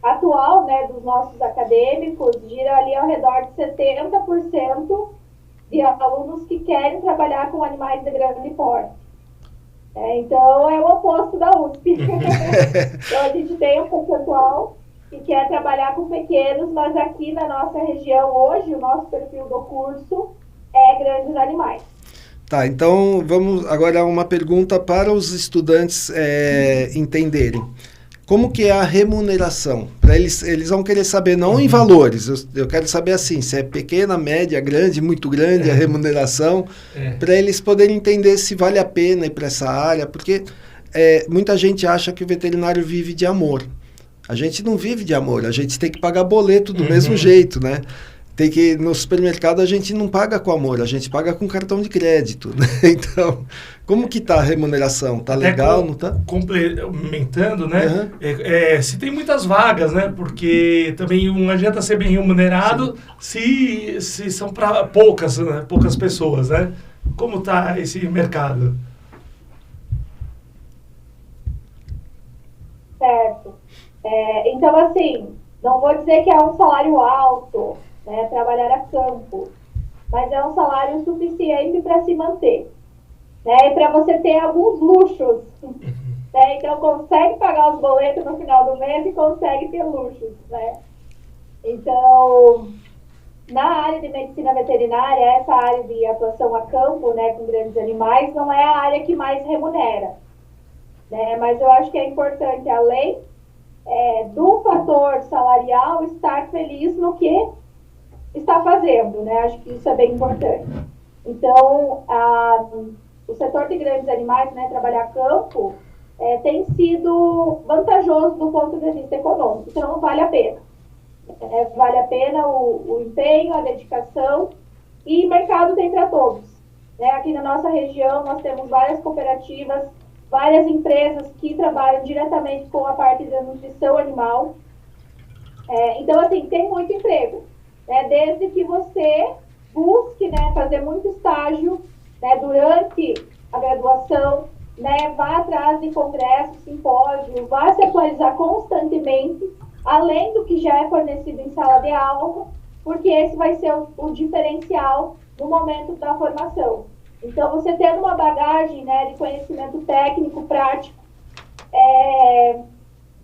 atual, né, dos nossos acadêmicos, gira ali ao redor de 70% de alunos que querem trabalhar com animais de grande porte. Então, é o oposto da USP. Então, a gente tem um percentual que quer trabalhar com pequenos, mas aqui na nossa região, hoje, o nosso perfil do curso é grandes animais. Tá, então vamos agora uma pergunta para os estudantes entenderem. Como que é a remuneração? Para eles vão querer saber, não em valores, eu quero saber assim, se é pequena, média, grande, muito grande a remuneração, para eles poderem entender se vale a pena ir para essa área, porque muita gente acha que o veterinário vive de amor. A gente não vive de amor, a gente tem que pagar boleto do mesmo jeito, né? Tem que, no supermercado a gente não paga com amor, a gente paga com cartão de crédito, né? Então, como que tá a remuneração? Tá legal, não tá? Complementando, né? Se tem muitas vagas, né? Porque também não adianta ser bem remunerado se são para poucas, né? Poucas pessoas, né? Como tá esse mercado? Certo. Então, assim, não vou dizer que é um salário alto, né, trabalhar a campo, mas é um salário suficiente para se manter, né, e para você ter alguns luxos, né, então consegue pagar os boletos no final do mês e consegue ter luxos, né. Então, na área de medicina veterinária, essa área de atuação a campo, né, com grandes animais, não é a área que mais remunera, né, mas eu acho que é importante, além do fator salarial, estar feliz no que está fazendo, né? Acho que isso é bem importante. Então, o setor de grandes animais, né, trabalhar a campo, tem sido vantajoso do ponto de vista econômico, então vale a pena. Vale a pena o empenho, a dedicação, e mercado tem para todos. Né? Aqui na nossa região nós temos várias cooperativas, várias empresas que trabalham diretamente com a parte da nutrição animal. Então, assim, tem muito emprego. Né? Desde que você busque, né, fazer muito estágio, né, durante a graduação, né, vá atrás de congressos, simpósios, vá se atualizar constantemente, além do que já é fornecido em sala de aula, porque esse vai ser o diferencial no momento da formação. Então, você tendo uma bagagem, né, de conhecimento técnico, prático,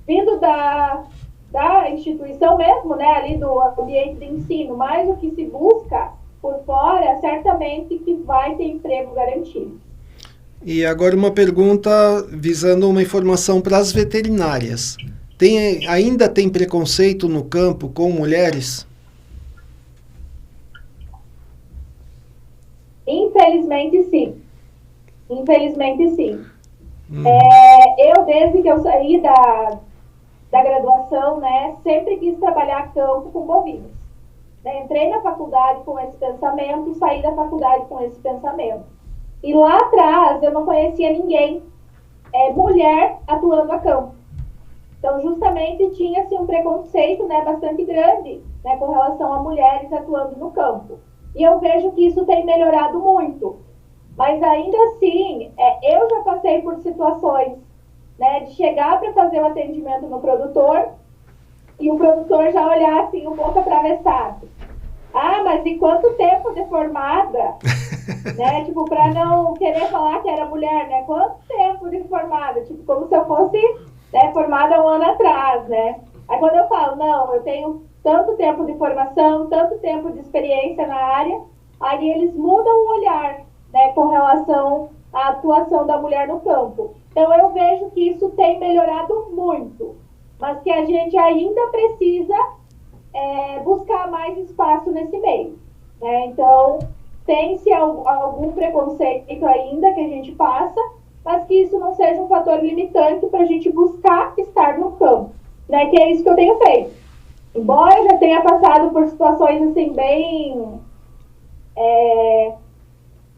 vindo da instituição mesmo, né, ali do ambiente de ensino, mais o que se busca por fora, certamente que vai ter emprego garantido. E agora uma pergunta visando uma informação para as veterinárias. Ainda tem preconceito no campo com mulheres? Infelizmente, sim. Infelizmente, sim. Eu, desde que eu saí da graduação, né, sempre quis trabalhar campo com bovinos. Né? Entrei na faculdade com esse pensamento, saí da faculdade com esse pensamento. E lá atrás, eu não conhecia ninguém, mulher atuando a campo. Então, justamente, tinha-se um preconceito, né, bastante grande, né, com relação a mulheres atuando no campo. E eu vejo que isso tem melhorado muito. Mas ainda assim, eu já passei por situações, né, de chegar para fazer o atendimento no produtor e o produtor já olhar assim um pouco atravessado. Ah, mas e quanto tempo de formada? Né? Tipo, para não querer falar que era mulher, né? Quanto tempo de formada? Tipo, como se eu fosse, né, formada um ano atrás, né? Aí quando eu falo, não, eu tenho tanto tempo de formação, tanto tempo de experiência na área, aí eles mudam o olhar, né, com relação à atuação da mulher no campo. Então eu vejo que isso tem melhorado muito, mas que a gente ainda precisa buscar mais espaço nesse meio, né? Então tem-se algum preconceito ainda que a gente passa, mas que isso não seja um fator limitante para a gente buscar estar no campo, né? Que é isso que eu tenho feito. Embora eu já tenha passado por situações assim bem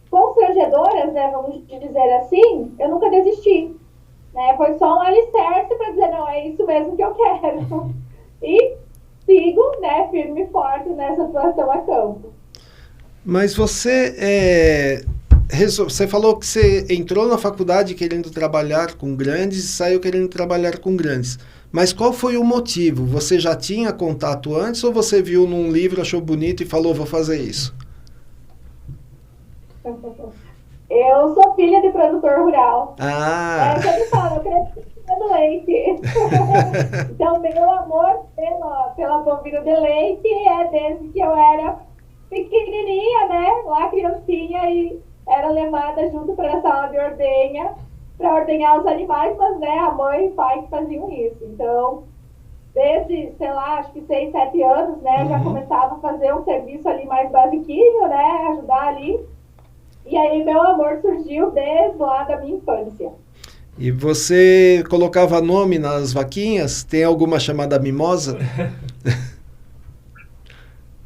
constrangedoras, né? Vamos dizer assim, eu nunca desisti, né? Foi só um alicerce para dizer, não, é isso mesmo que eu quero. E sigo, né, firme e forte nessa atuação a campo. Mas você falou que você entrou na faculdade querendo trabalhar com grandes e saiu querendo trabalhar com grandes. Mas qual foi o motivo? Você já tinha contato antes ou você viu num livro, achou bonito e falou, vou fazer isso? Eu sou filha de produtor rural. Ah! Eu sempre falo, eu cresci comendo leite. Então, meu amor pela bovina de leite é desde que eu era pequenininha, né? Lá criancinha, e era levada junto para a sala de ordenha para ordenhar os animais, mas, né, a mãe e o pai que faziam isso. Então, desde, sei lá, acho que 6, 7 anos, né, eu já começava a fazer um serviço ali mais basiquinho, né, ajudar ali. E aí meu amor surgiu desde lá da minha infância. E você colocava nome nas vaquinhas? Tem alguma chamada Mimosa?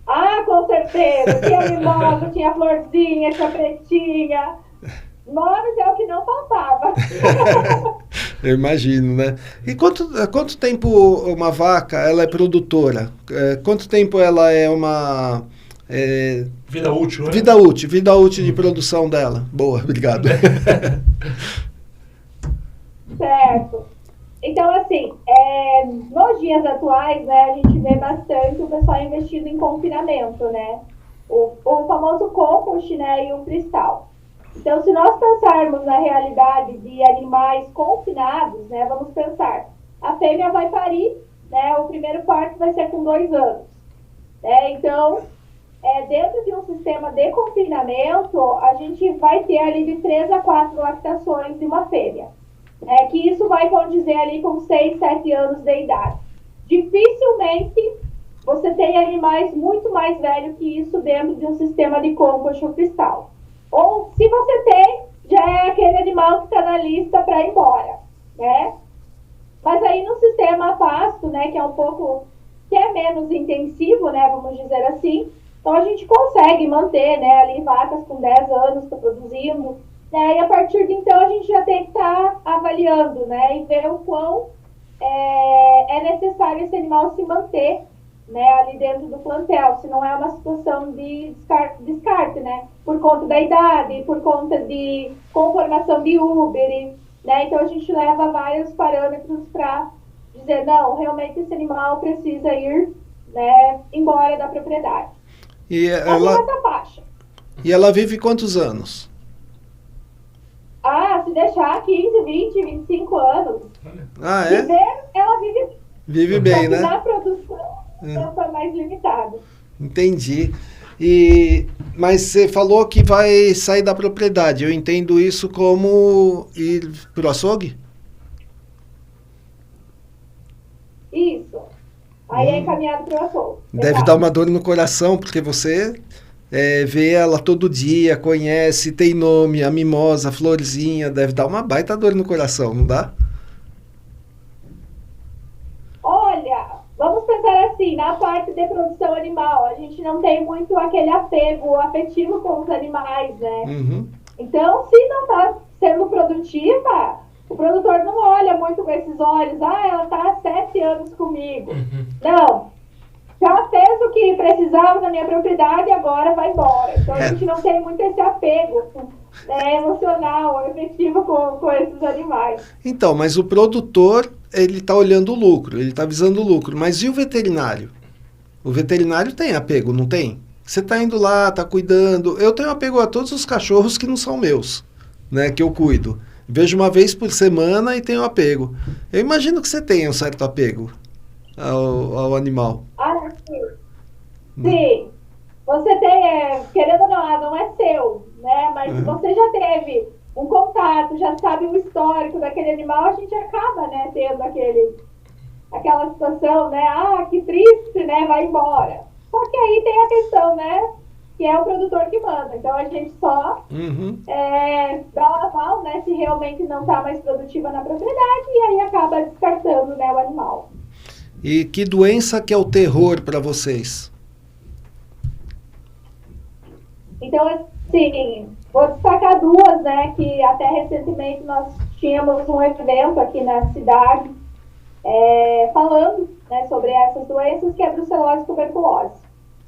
Ah, com certeza. Tinha mimosa, tinha florzinha, tinha pretinha. Nomes é o que não faltava. Eu imagino, né? E quanto tempo uma vaca ela é produtora? Quanto tempo ela é uma... Vida útil, né? Vida útil de produção dela. Boa, obrigado. Certo. Então, assim, nos dias atuais, né, a gente vê bastante o pessoal investindo em confinamento, né? O famoso compost, né, e o cristal. Então, se nós pensarmos na realidade de animais confinados, né, vamos pensar, a fêmea vai parir, né, o primeiro parto vai ser com 2 anos. Né? Então, dentro de um sistema de confinamento, a gente vai ter ali de 3 a 4 lactações de uma fêmea. Que isso vai condizer ali com 6, 7 anos de idade. Dificilmente você tem animais muito mais velhos que isso dentro de um sistema de compost ou cristal. Ou, se você tem, já é aquele animal que está na lista para ir embora, né? Mas aí no sistema a pasto, né, que é menos intensivo, né, vamos dizer assim, então a gente consegue manter, né, ali vacas com 10 anos produzindo, né, e a partir de então a gente já tem que estar avaliando, né, e ver o quão é necessário esse animal se manter, né, ali dentro do plantel, se não é uma situação de descarte, né, por conta da idade, por conta de conformação de Uber, né, então a gente leva vários parâmetros para dizer, não, realmente esse animal precisa ir, né, embora da propriedade. E ela vive quantos anos? Se deixar 15, 20, 25 anos. Ah, é? Ela vive bem, né? Na produção, é mais limitado. Entendi. Mas você falou que vai sair da propriedade. Eu entendo isso como ir pro açougue? Isso. Aí é encaminhado para o açougue. Deve dar uma dor no coração, porque você vê ela todo dia, conhece, tem nome, a mimosa, a florzinha, deve dar uma baita dor no coração, não dá? Olha, vamos pensar assim, na parte de produção animal, a gente não tem muito aquele apego afetivo com os animais, né? Uhum. Então, se não está sendo produtiva, o produtor não olha muito com esses olhos, ela está há 7 anos comigo. Não, já fez o que precisava na minha propriedade e agora vai embora. Então a gente não tem muito esse apego, né, emocional, afetivo com esses animais. Então, mas o produtor, ele está olhando o lucro, ele está visando o lucro. Mas e o veterinário? O veterinário tem apego, não tem? Você está indo lá, está cuidando. Eu tenho apego a todos os cachorros que não são meus, né? Que eu cuido. Vejo uma vez por semana e tenho apego. Eu imagino que você tenha um certo apego ao animal. Ah, sim. Sim. Você tem, querendo ou não, não é seu, né? Mas se você já teve um contato, já sabe o histórico daquele animal, a gente acaba, né, tendo aquela situação, né? Ah, que triste, né? Vai embora. Só que aí tem a questão, né? Que é o produtor que manda. Então a gente só dá o aval, né? Se realmente não está mais produtiva na propriedade, e aí acaba descartando, né, o animal. E que doença que é o terror para vocês? Então, assim, vou destacar duas, né? Que até recentemente nós tínhamos um evento aqui na cidade falando, né, sobre essas doenças, que é a brucelose e tuberculose.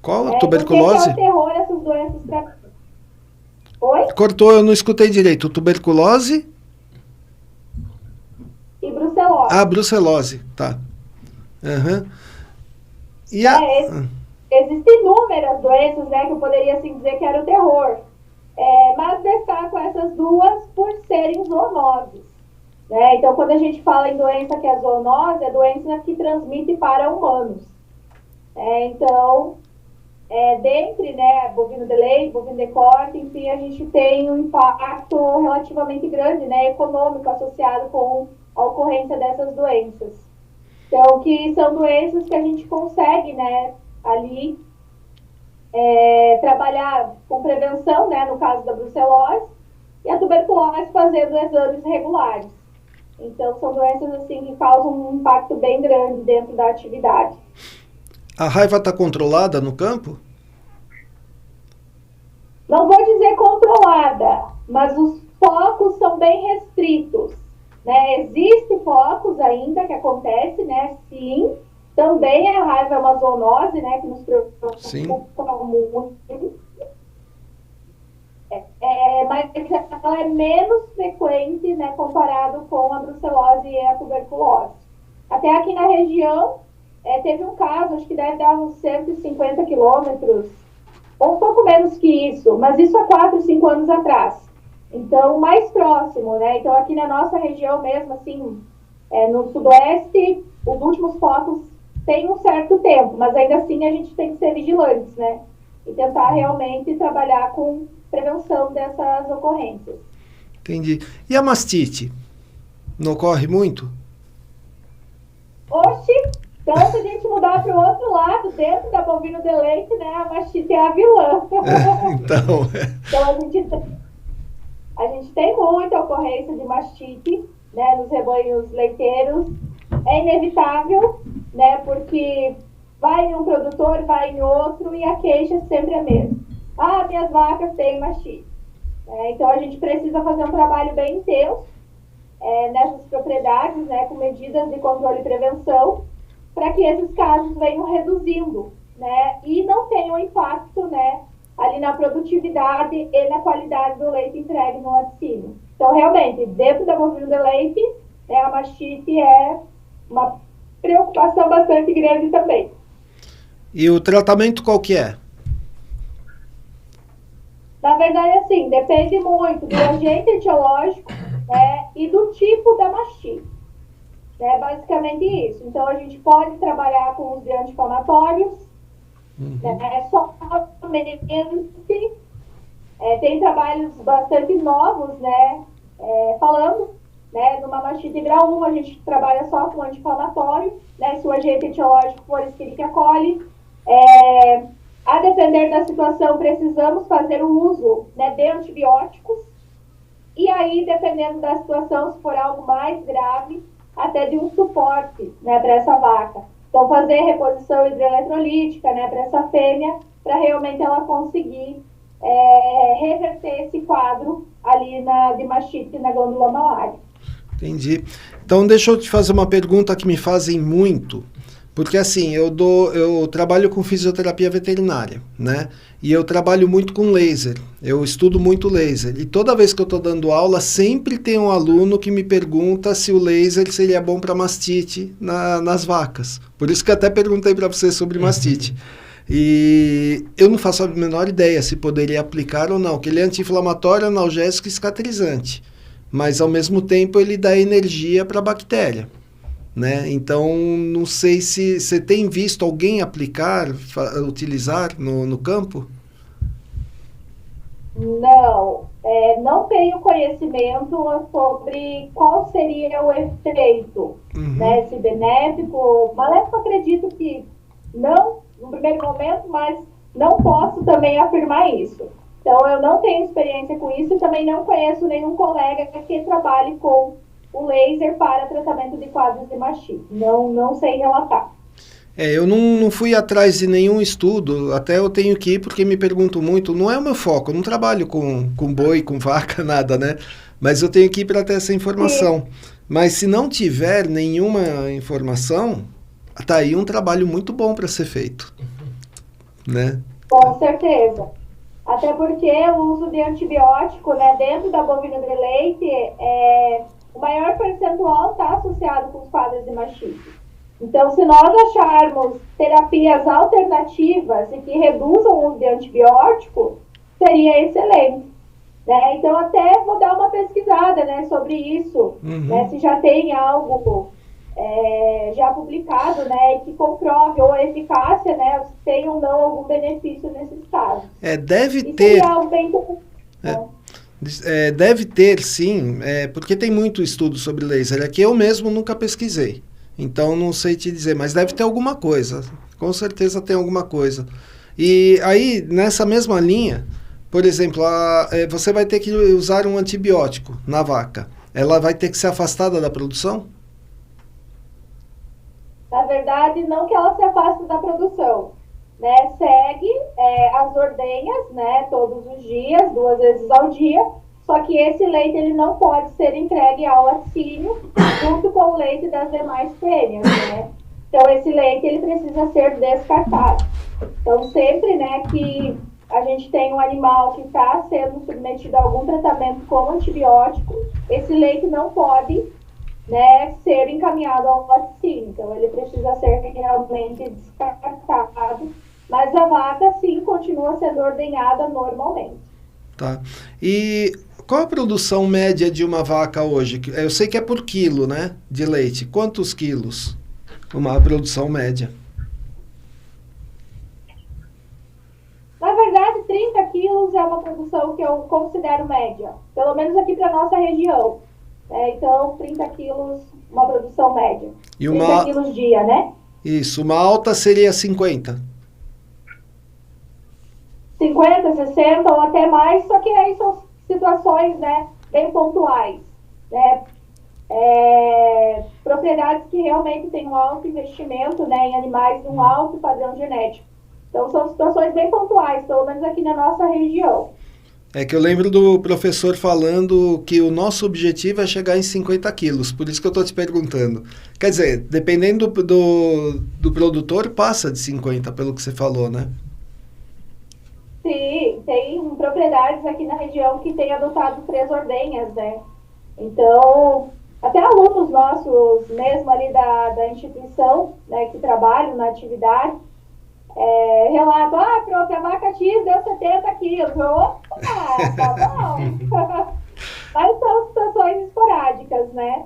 Qual a tuberculose? Então, o que é o terror, essas doenças para... Oi? Cortou, eu não escutei direito. Tuberculose? E brucelose. Ah, brucelose, tá. E Existem inúmeras doenças, né, que eu poderia assim dizer que era o terror. Mas destaco essas duas por serem zoonoses. Né? Então, quando a gente fala em doença que é zoonose, é doença que transmite para humanos. Então, dentre, né, bovino de leite, bovino de corte, enfim, a gente tem um impacto relativamente grande, né, econômico associado com a ocorrência dessas doenças. Então, que são doenças que a gente consegue, né, ali trabalhar com prevenção, né, no caso da brucelose, e a tuberculose fazendo exames regulares. Então, são doenças assim que causam um impacto bem grande dentro da atividade. a raiva está controlada no campo? Não vou dizer controlada, mas os focos são bem restritos. Né? Existem focos ainda que acontece, né? Sim. Também a raiva é uma zoonose, né? Que nos preocupa muito. Mas ela é menos frequente, né? Comparado com a brucelose e a tuberculose. Até aqui na região, teve um caso, acho que deve dar uns 150 quilômetros, ou um pouco menos que isso, mas isso há 4, 5 anos atrás. Então, mais próximo, né? Então, aqui na nossa região mesmo, assim, no sudoeste, os últimos focos têm um certo tempo, mas ainda assim a gente tem que ser vigilantes, né? E tentar realmente trabalhar com prevenção dessas ocorrências. Entendi. E a mastite? Não ocorre muito? Oxi! Então, se a gente mudar para o outro lado, dentro da bovino de leite, né? A mastite é a vilã. Então, a gente tem muita ocorrência de mastite, né, nos rebanhos leiteiros. É inevitável, né, porque vai em um produtor, vai em outro e a queixa é sempre a mesma. Ah, minhas vacas têm mastite. Então, a gente precisa fazer um trabalho bem intenso nessas propriedades, né, com medidas de controle e prevenção, para que esses casos venham reduzindo, né, e não tenham impacto, né, ali na produtividade e na qualidade do leite entregue no laticínio. Então, realmente, dentro da bovino de leite, a mastite é uma preocupação bastante grande também. E o tratamento qual que é? Na verdade, assim, depende muito do agente etiológico, né, e do tipo da mastite. Basicamente isso. Então, a gente pode trabalhar com os anti-inflamatórios, somente tem trabalhos bastante novos, né, falando, né, numa mastite grau 1, a gente trabalha só com anti-inflamatório, né, se o agente etiológico for Escherichia coli. A depender da situação, precisamos fazer o uso, né, de antibióticos, e aí, dependendo da situação, se for algo mais grave, até de um suporte, né, para essa vaca. Então, fazer reposição hidroeletrolítica, né, para essa fêmea, para realmente ela conseguir reverter esse quadro ali de mastite na glândula malar. Entendi. Então, deixa eu te fazer uma pergunta que me fazem muito. Porque assim, eu trabalho com fisioterapia veterinária, né? E eu trabalho muito com laser, eu estudo muito laser. E toda vez que eu estou dando aula, sempre tem um aluno que me pergunta se o laser seria bom para mastite nas vacas. Por isso que até perguntei para você sobre mastite. E eu não faço a menor ideia se poderia aplicar ou não, que ele é anti-inflamatório, analgésico e cicatrizante. Mas, ao mesmo tempo, ele dá energia para a bactéria, né? Então, não sei se você tem visto alguém aplicar, utilizar no campo? Não, não tenho conhecimento sobre qual seria o efeito, né? Se benéfico, maléfico, acredito que não, no primeiro momento, mas não posso também afirmar isso. Então, eu não tenho experiência com isso e também não conheço nenhum colega que trabalhe com o laser para tratamento de quadros de mastite. Não sei relatar. Eu não fui atrás de nenhum estudo, até eu tenho que ir porque me pergunto muito, não é o meu foco, eu não trabalho com boi, com vaca, nada, né? Mas eu tenho que ir para ter essa informação. Sim. Mas se não tiver nenhuma informação, tá aí um trabalho muito bom para ser feito, né? Com certeza. Até porque o uso de antibiótico, né, dentro da bovina de leite, o maior percentual está associado com os quadros de mastite. Então, se nós acharmos terapias alternativas e que reduzam o uso de antibiótico, seria excelente. Né? Então, até vou dar uma pesquisada, né, sobre isso, né, se já tem algo já publicado, né, e que comprove ou a eficácia, né, se tem ou não algum benefício nesses casos. Deve isso ter. É algo bem deve ter, sim, porque tem muito estudo sobre laser. É que eu mesmo nunca pesquisei. Então, não sei te dizer, mas deve ter alguma coisa. Com certeza tem alguma coisa. E aí, nessa mesma linha, por exemplo, você vai ter que usar um antibiótico na vaca. Ela vai ter que ser afastada da produção? Na verdade, não que ela se afaste da produção. Né? Segue as ordenhas, né, todos os dias, 2 vezes ao dia. Só que esse leite ele não pode ser entregue ao laticínio junto com o leite das demais fêmeas, né? Então, esse leite ele precisa ser descartado. Então, sempre, né, que a gente tem um animal que está sendo submetido a algum tratamento com antibiótico, esse leite não pode, né, ser encaminhado ao laticínio. Então, ele precisa ser realmente descartado. Mas a vaca, sim, continua sendo ordenhada normalmente. Tá. E qual a produção média de uma vaca hoje? Eu sei que é por quilo, né, de leite. Quantos quilos uma produção média? Na verdade, 30 quilos é uma produção que eu considero média. Pelo menos aqui para a nossa região. Então, 30 quilos, uma produção média. E 30 quilos dia, né? Isso. Uma alta seria 50? 50, 60 ou até mais, só que aí são situações, né, bem pontuais, né, propriedades que realmente têm um alto investimento, né, em animais de um alto padrão genético. Então, são situações bem pontuais, pelo menos aqui na nossa região. É que eu lembro do professor falando que o nosso objetivo é chegar em 50 quilos, por isso que eu estou te perguntando. Quer dizer, dependendo do produtor, passa de 50, pelo que você falou, né? Sim, tem propriedades aqui na região que têm adotado 3 ordenhas, né? Então, até alunos nossos, mesmo ali da instituição, né, que trabalham na atividade, relatam, prof, a vaca X deu 70 quilos. Opa, tá bom. Mas são situações esporádicas, né?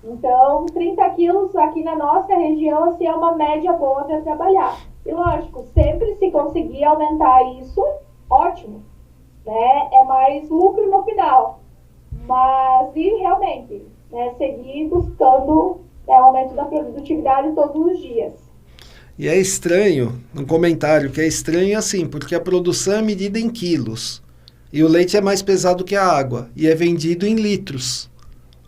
Então, 30 quilos aqui na nossa região, assim, é uma média boa para trabalhar. E lógico, sempre se conseguir aumentar isso, ótimo, né? É mais lucro no final. Mas, e realmente, né, seguir buscando o aumento da produtividade todos os dias. E é estranho, um comentário que é estranho assim, porque a produção é medida em quilos. E o leite é mais pesado que a água. E é vendido em litros.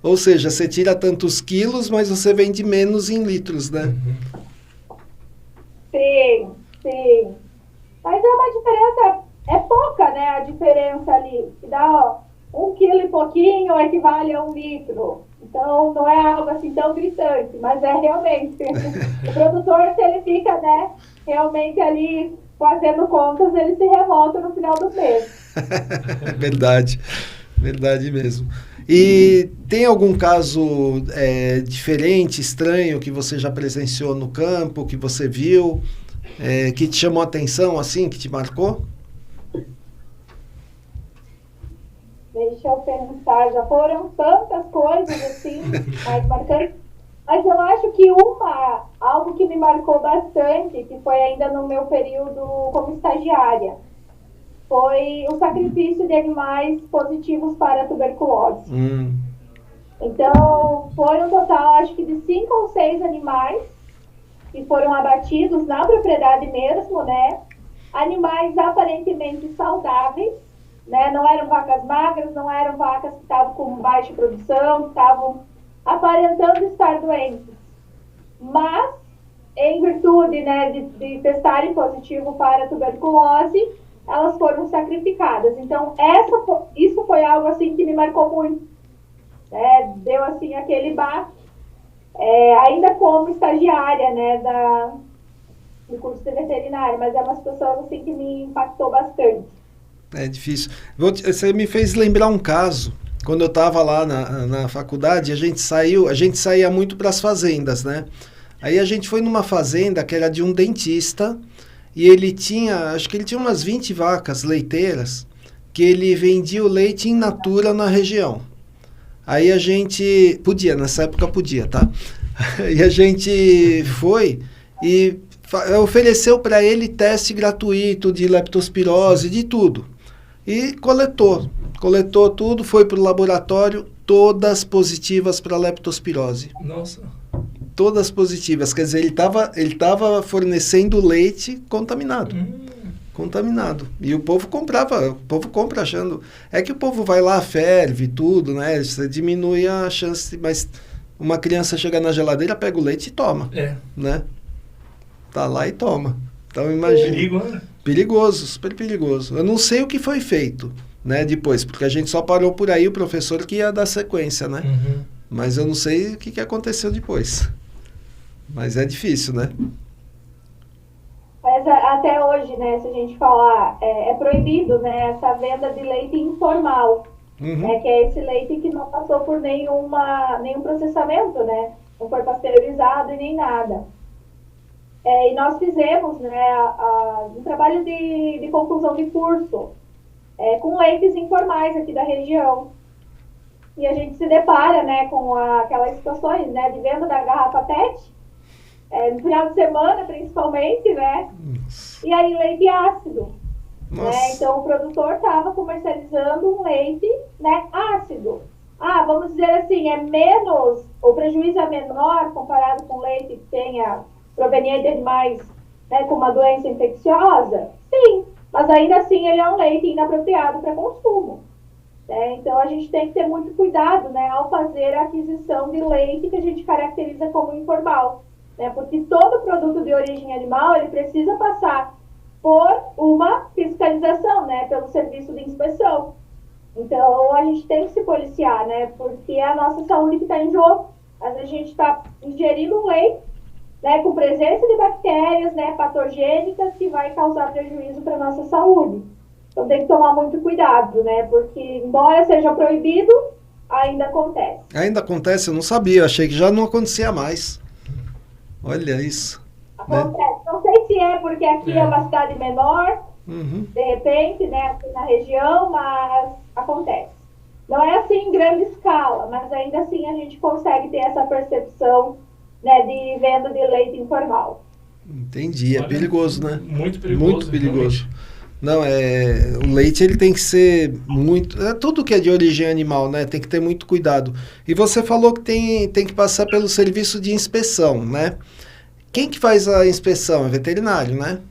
Ou seja, você tira tantos quilos, mas você vende menos em litros, né? Sim, sim. Mas é uma diferença, é pouca, né, a diferença ali. Que dá, 1 quilo e pouquinho equivale a 1 litro. Então, não é algo assim tão gritante, mas é realmente. O produtor, se ele fica, né, realmente ali fazendo contas, ele se revolta no final do mês. Verdade, verdade mesmo. E tem algum caso diferente, estranho, que você já presenciou no campo, que você viu? que te chamou a atenção, assim, que te marcou? Deixa eu pensar, já foram tantas coisas assim, mais marcantes. Mas eu acho que algo que me marcou bastante, que foi ainda no meu período como estagiária, foi o sacrifício de animais positivos para a tuberculose. Então, foi um total, acho que de 5 ou 6 animais que foram abatidos na propriedade mesmo, né? Animais aparentemente saudáveis, né? Não eram vacas magras, não eram vacas que estavam com baixa produção, que estavam aparentando estar doentes. Mas, em virtude, né, de testarem positivo para a tuberculose, elas foram sacrificadas. Então, isso foi algo assim que me marcou muito. Deu assim aquele baque, ainda como estagiária, né, do curso de veterinário, mas é uma situação assim que me impactou bastante. É difícil. Você me fez lembrar um caso. Quando eu estava lá na faculdade, a gente saía muito para as fazendas, né? Aí a gente foi numa fazenda que era de um dentista e acho que ele tinha umas 20 vacas leiteiras que ele vendia o leite in natura na região. Aí a gente nessa época podia, tá? E a gente foi e ofereceu para ele teste gratuito de leptospirose, de tudo. E coletou tudo, foi para o laboratório, todas positivas para leptospirose. Nossa. Todas positivas, quer dizer, ele tava fornecendo leite contaminado. Contaminado. E o povo compra achando... É que o povo vai lá, ferve tudo, né? Você diminui a chance, mas uma criança chega na geladeira, pega o leite e toma. Né? Tá lá e toma. Então imagina. Perigo, né? Perigoso, super perigoso. Eu não sei o que foi feito, né, depois, porque a gente só parou por aí, o professor que ia dar sequência, né? Mas eu não sei o que aconteceu depois. Mas é difícil, né? Mas até hoje, né, se a gente falar, é proibido, né, essa venda de leite informal, né, que é esse leite que não passou por nenhum processamento, né, não foi pasteurizado e nem nada. E nós fizemos, né, um trabalho de conclusão de curso com leites informais aqui da região. E a gente se depara, né, com aquelas situações, né, de venda da garrafa PET, no final de semana, principalmente, né? E aí, leite ácido. Né? Então, o produtor estava comercializando um leite, né, ácido. Vamos dizer assim, o prejuízo é menor comparado com leite que tenha proveniente de animais, né, com uma doença infecciosa? Sim, mas ainda assim ele é um leite inapropriado para consumo. Né? Então, a gente tem que ter muito cuidado, né, ao fazer a aquisição de leite que a gente caracteriza como informal. Né, porque todo produto de origem animal ele precisa passar por uma fiscalização, né, pelo serviço de inspeção. Então, a gente tem que se policiar, né, porque é a nossa saúde que está em jogo. Às vezes a gente está ingerindo um leite, né, com presença de bactérias, né, patogênicas que vai causar prejuízo para a nossa saúde. Então, tem que tomar muito cuidado, né, porque embora seja proibido, ainda acontece. Ainda acontece? Eu não sabia, eu achei que já não acontecia mais. Olha isso. Acontece. Né? Não sei se é porque aqui é uma cidade menor, de repente, né, aqui na região, mas acontece. Não é assim em grande escala, mas ainda assim a gente consegue ter essa percepção, né, de venda de leite informal. Entendi, é perigoso, né? Muito perigoso. Muito perigoso. Não, o leite ele tem que ser muito... tudo que é de origem animal, né? Tem que ter muito cuidado. E você falou que tem que passar pelo serviço de inspeção, né? Quem que faz a inspeção? É veterinário, né?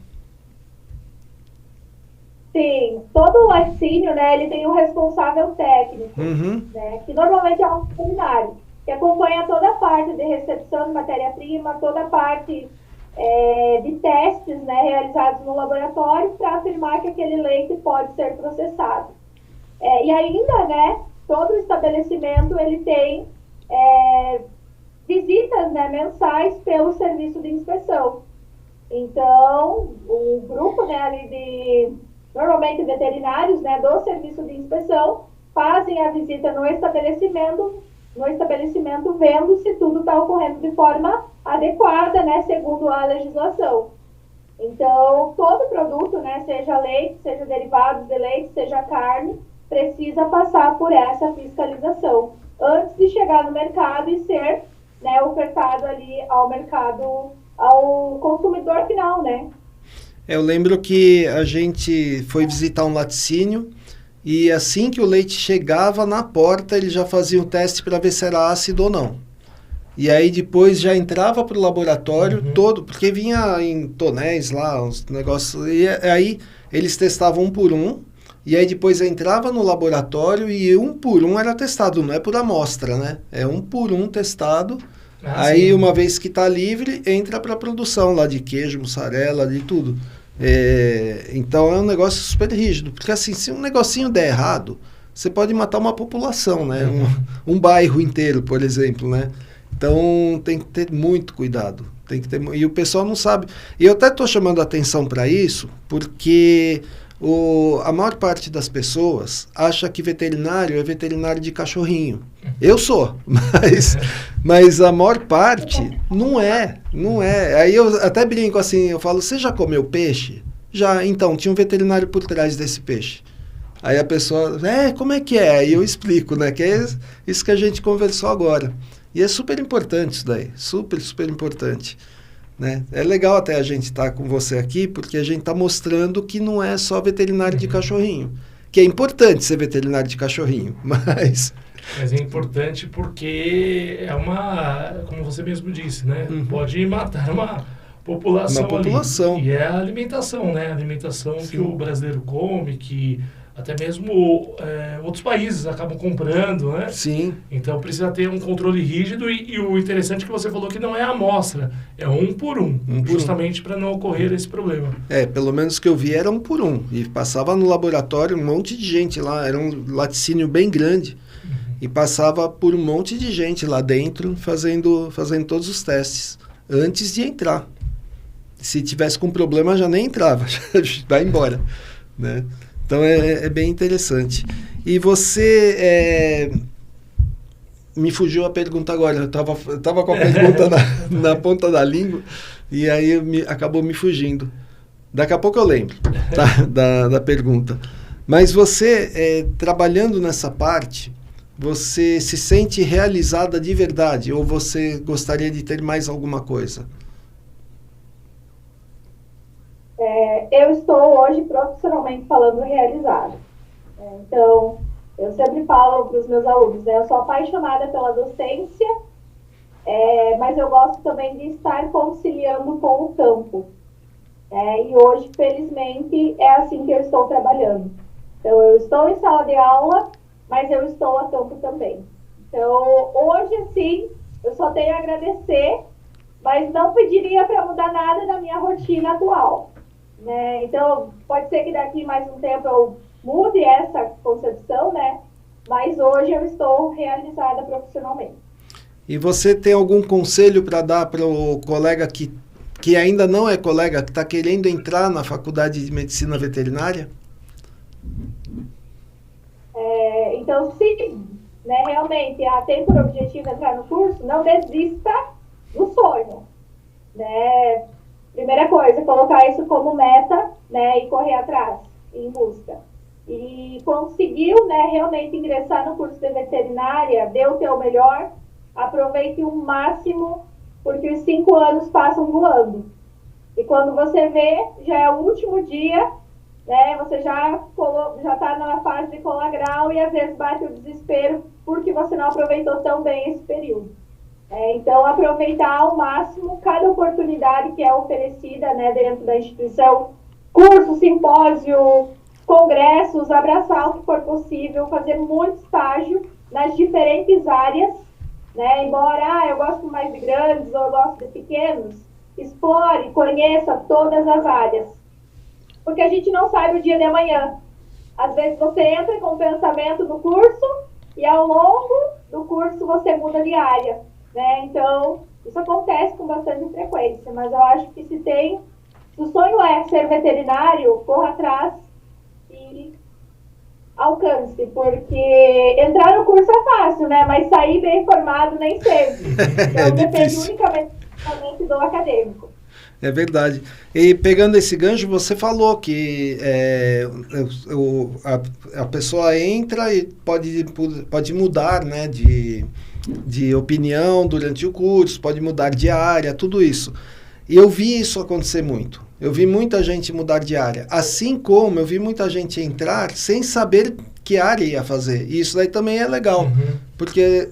Sim, todo o laticínio, né, ele tem um responsável técnico, né, que normalmente é um veterinário, que acompanha toda a parte de recepção de matéria-prima, toda a parte de testes, né, realizados no laboratório para afirmar que aquele leite pode ser processado. E ainda, né, todo o estabelecimento ele tem visitas, né, mensais pelo serviço de inspeção. Então, o grupo, né, ali normalmente veterinários, né, do serviço de inspeção, fazem a visita no estabelecimento vendo se tudo está ocorrendo de forma adequada, né, segundo a legislação. Então, todo produto, né, seja leite, seja derivados de leite, seja carne, precisa passar por essa fiscalização antes de chegar no mercado e ser, né, ofertado ali ao mercado, ao consumidor final, né? Eu lembro que a gente foi visitar um laticínio e assim que o leite chegava na porta, ele já fazia o teste para ver se era ácido ou não. E aí depois já entrava para o laboratório todo, porque vinha em tonéis lá, uns negócios, e aí eles testavam um por um, e aí depois entrava no laboratório e um por um era testado, não é por amostra, né? É um por um testado. Aí, uma vez que está livre, entra para a produção lá de queijo, mussarela, de tudo. Então, é um negócio super rígido. Porque, assim, se um negocinho der errado, você pode matar uma população, né? Um bairro inteiro, por exemplo, né? Então, tem que ter muito cuidado. E o pessoal não sabe. E eu até estou chamando a atenção para isso, porque a maior parte das pessoas acha que veterinário é veterinário de cachorrinho. Eu sou, mas a maior parte não é. Aí eu até brinco assim, eu falo, você já comeu peixe? Já, então, tinha um veterinário por trás desse peixe. Aí a pessoa, como é que é? Aí eu explico, né? Que é isso que a gente conversou agora. E é super importante isso daí, super, super importante. Né? É legal até a gente estar com você aqui, porque a gente está mostrando que não é só veterinário de cachorrinho. Que é importante ser veterinário de cachorrinho, mas é importante porque é como você mesmo disse, né? Pode matar uma população. Ali. E é a alimentação, né? A alimentação que o brasileiro come, que até mesmo outros países acabam comprando, né? Sim. Então precisa ter um controle rígido e o interessante é que você falou que não é amostra, é um por um justamente para não ocorrer esse problema. Pelo menos que eu vi era um por um. E passava no laboratório um monte de gente lá, era um laticínio bem grande. E passava por um monte de gente lá dentro fazendo todos os testes antes de entrar. Se tivesse com problema já nem entrava, vai embora, né? Então, é bem interessante. E você... me fugiu a pergunta agora. Eu tava com a pergunta na ponta da língua e aí acabou me fugindo. Daqui a pouco eu lembro da pergunta. Mas você, trabalhando nessa parte, você se sente realizada de verdade? Ou você gostaria de ter mais alguma coisa? Eu estou hoje profissionalmente falando realizada. Então, eu sempre falo para os meus alunos, né? Eu sou apaixonada pela docência, mas eu gosto também de estar conciliando com o campo. E hoje, felizmente, é assim que eu estou trabalhando. Então, eu estou em sala de aula, mas eu estou a campo também. Então, hoje, assim, eu só tenho a agradecer, mas não pediria para mudar nada na minha rotina atual. Né? Então, pode ser que daqui mais um tempo eu mude essa concepção, né? Mas hoje eu estou realizada profissionalmente. E você tem algum conselho para dar para o colega que ainda não é colega, que está querendo entrar na faculdade de medicina veterinária? Então, se realmente tem por objetivo entrar no curso, não desista do sonho. Né? Primeira coisa, colocar isso como meta, né, e correr atrás, em busca. E conseguiu, né, realmente ingressar no curso de veterinária, dê o teu melhor, aproveite o máximo, porque os 5 anos passam voando. E quando você vê, já é o último dia, né, você já está na fase de colar grau e às vezes bate o desespero porque você não aproveitou tão bem esse período. Então, aproveitar ao máximo cada oportunidade que é oferecida, né, dentro da instituição, curso, simpósio, congressos, abraçar o que for possível, fazer muito estágio nas diferentes áreas, né, embora eu gosto mais de grandes ou eu gosto de pequenos, explore, conheça todas as áreas, porque a gente não sabe o dia de amanhã. Às vezes você entra com um pensamento no curso e ao longo do curso você muda de área. Né? Então, isso acontece com bastante frequência, mas eu acho que se o sonho é ser veterinário, corra atrás e alcance, porque entrar no curso é fácil, né? Mas sair bem formado nem sempre. Então, depende unicamente do acadêmico. É verdade. E pegando esse gancho, você falou que a pessoa entra e pode mudar, né, de opinião durante o curso, pode mudar de área, tudo isso. E eu vi isso acontecer muito. Eu vi muita gente mudar de área. Assim como eu vi muita gente entrar sem saber que área ia fazer. E isso daí também é legal. Porque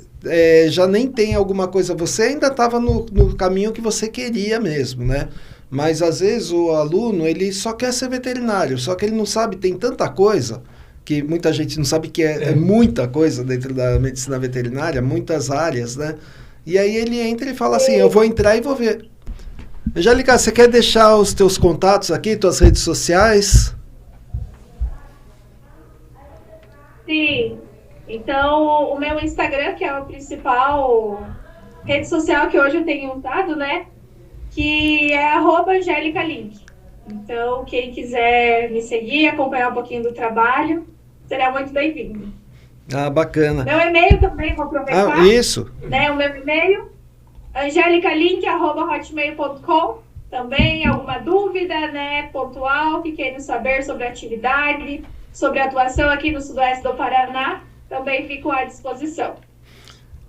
já nem tem alguma coisa. Você ainda estava no caminho que você queria mesmo, né? Mas às vezes o aluno, ele só quer ser veterinário. Só que ele não sabe, tem tanta coisa que muita gente não sabe que é muita coisa dentro da medicina veterinária, muitas áreas, né? E aí ele entra e fala assim, eu vou entrar e vou ver. Angélica, você quer deixar os teus contatos aqui, tuas redes sociais? Sim. Então, o meu Instagram, que é a principal rede social que hoje eu tenho usado, né? Que é @AngélicaLink. Então, quem quiser me seguir, acompanhar um pouquinho do trabalho, será muito bem-vindo. Ah, bacana. Meu e-mail também, vou aproveitar. Ah, isso. Né, o meu e-mail, angelicalink@hotmail.com. Também alguma dúvida, né, pontual, que queiram saber sobre a atividade, sobre a atuação aqui no Sudoeste do Paraná, também fico à disposição.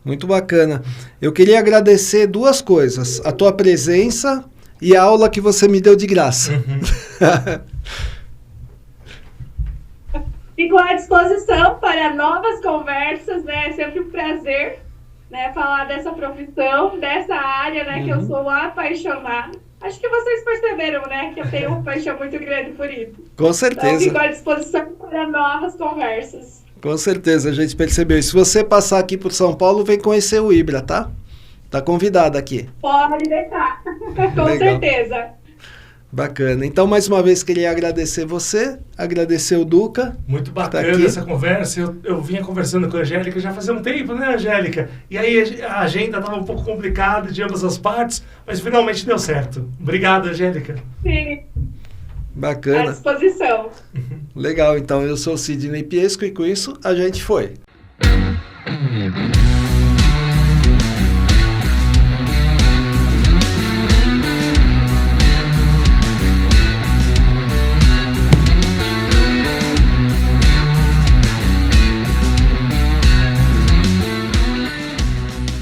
Muito bacana. Eu queria agradecer duas coisas. A tua presença e a aula que você me deu de graça. Fico à disposição para novas conversas, né? É sempre um prazer, né, falar dessa profissão, dessa área, né, que eu sou apaixonada. Acho que vocês perceberam, né, que eu tenho uma paixão muito grande por isso. Com certeza. Então, fico à disposição para novas conversas. Com certeza, a gente percebeu. E se você passar aqui por São Paulo, vem conhecer o Ibra, tá? Tá convidada aqui. Pode deixar. Com Legal. certeza. Bacana. Então, mais uma vez, queria agradecer você, agradecer o Duca. Muito bacana essa conversa. Eu vinha conversando com a Angélica já fazia um tempo, né, Angélica? E aí a agenda estava um pouco complicada de ambas as partes, mas finalmente deu certo. Obrigado, Angélica. Sim. Bacana. À disposição. Legal. Então, eu sou o Sidney Piesco e com isso a gente foi.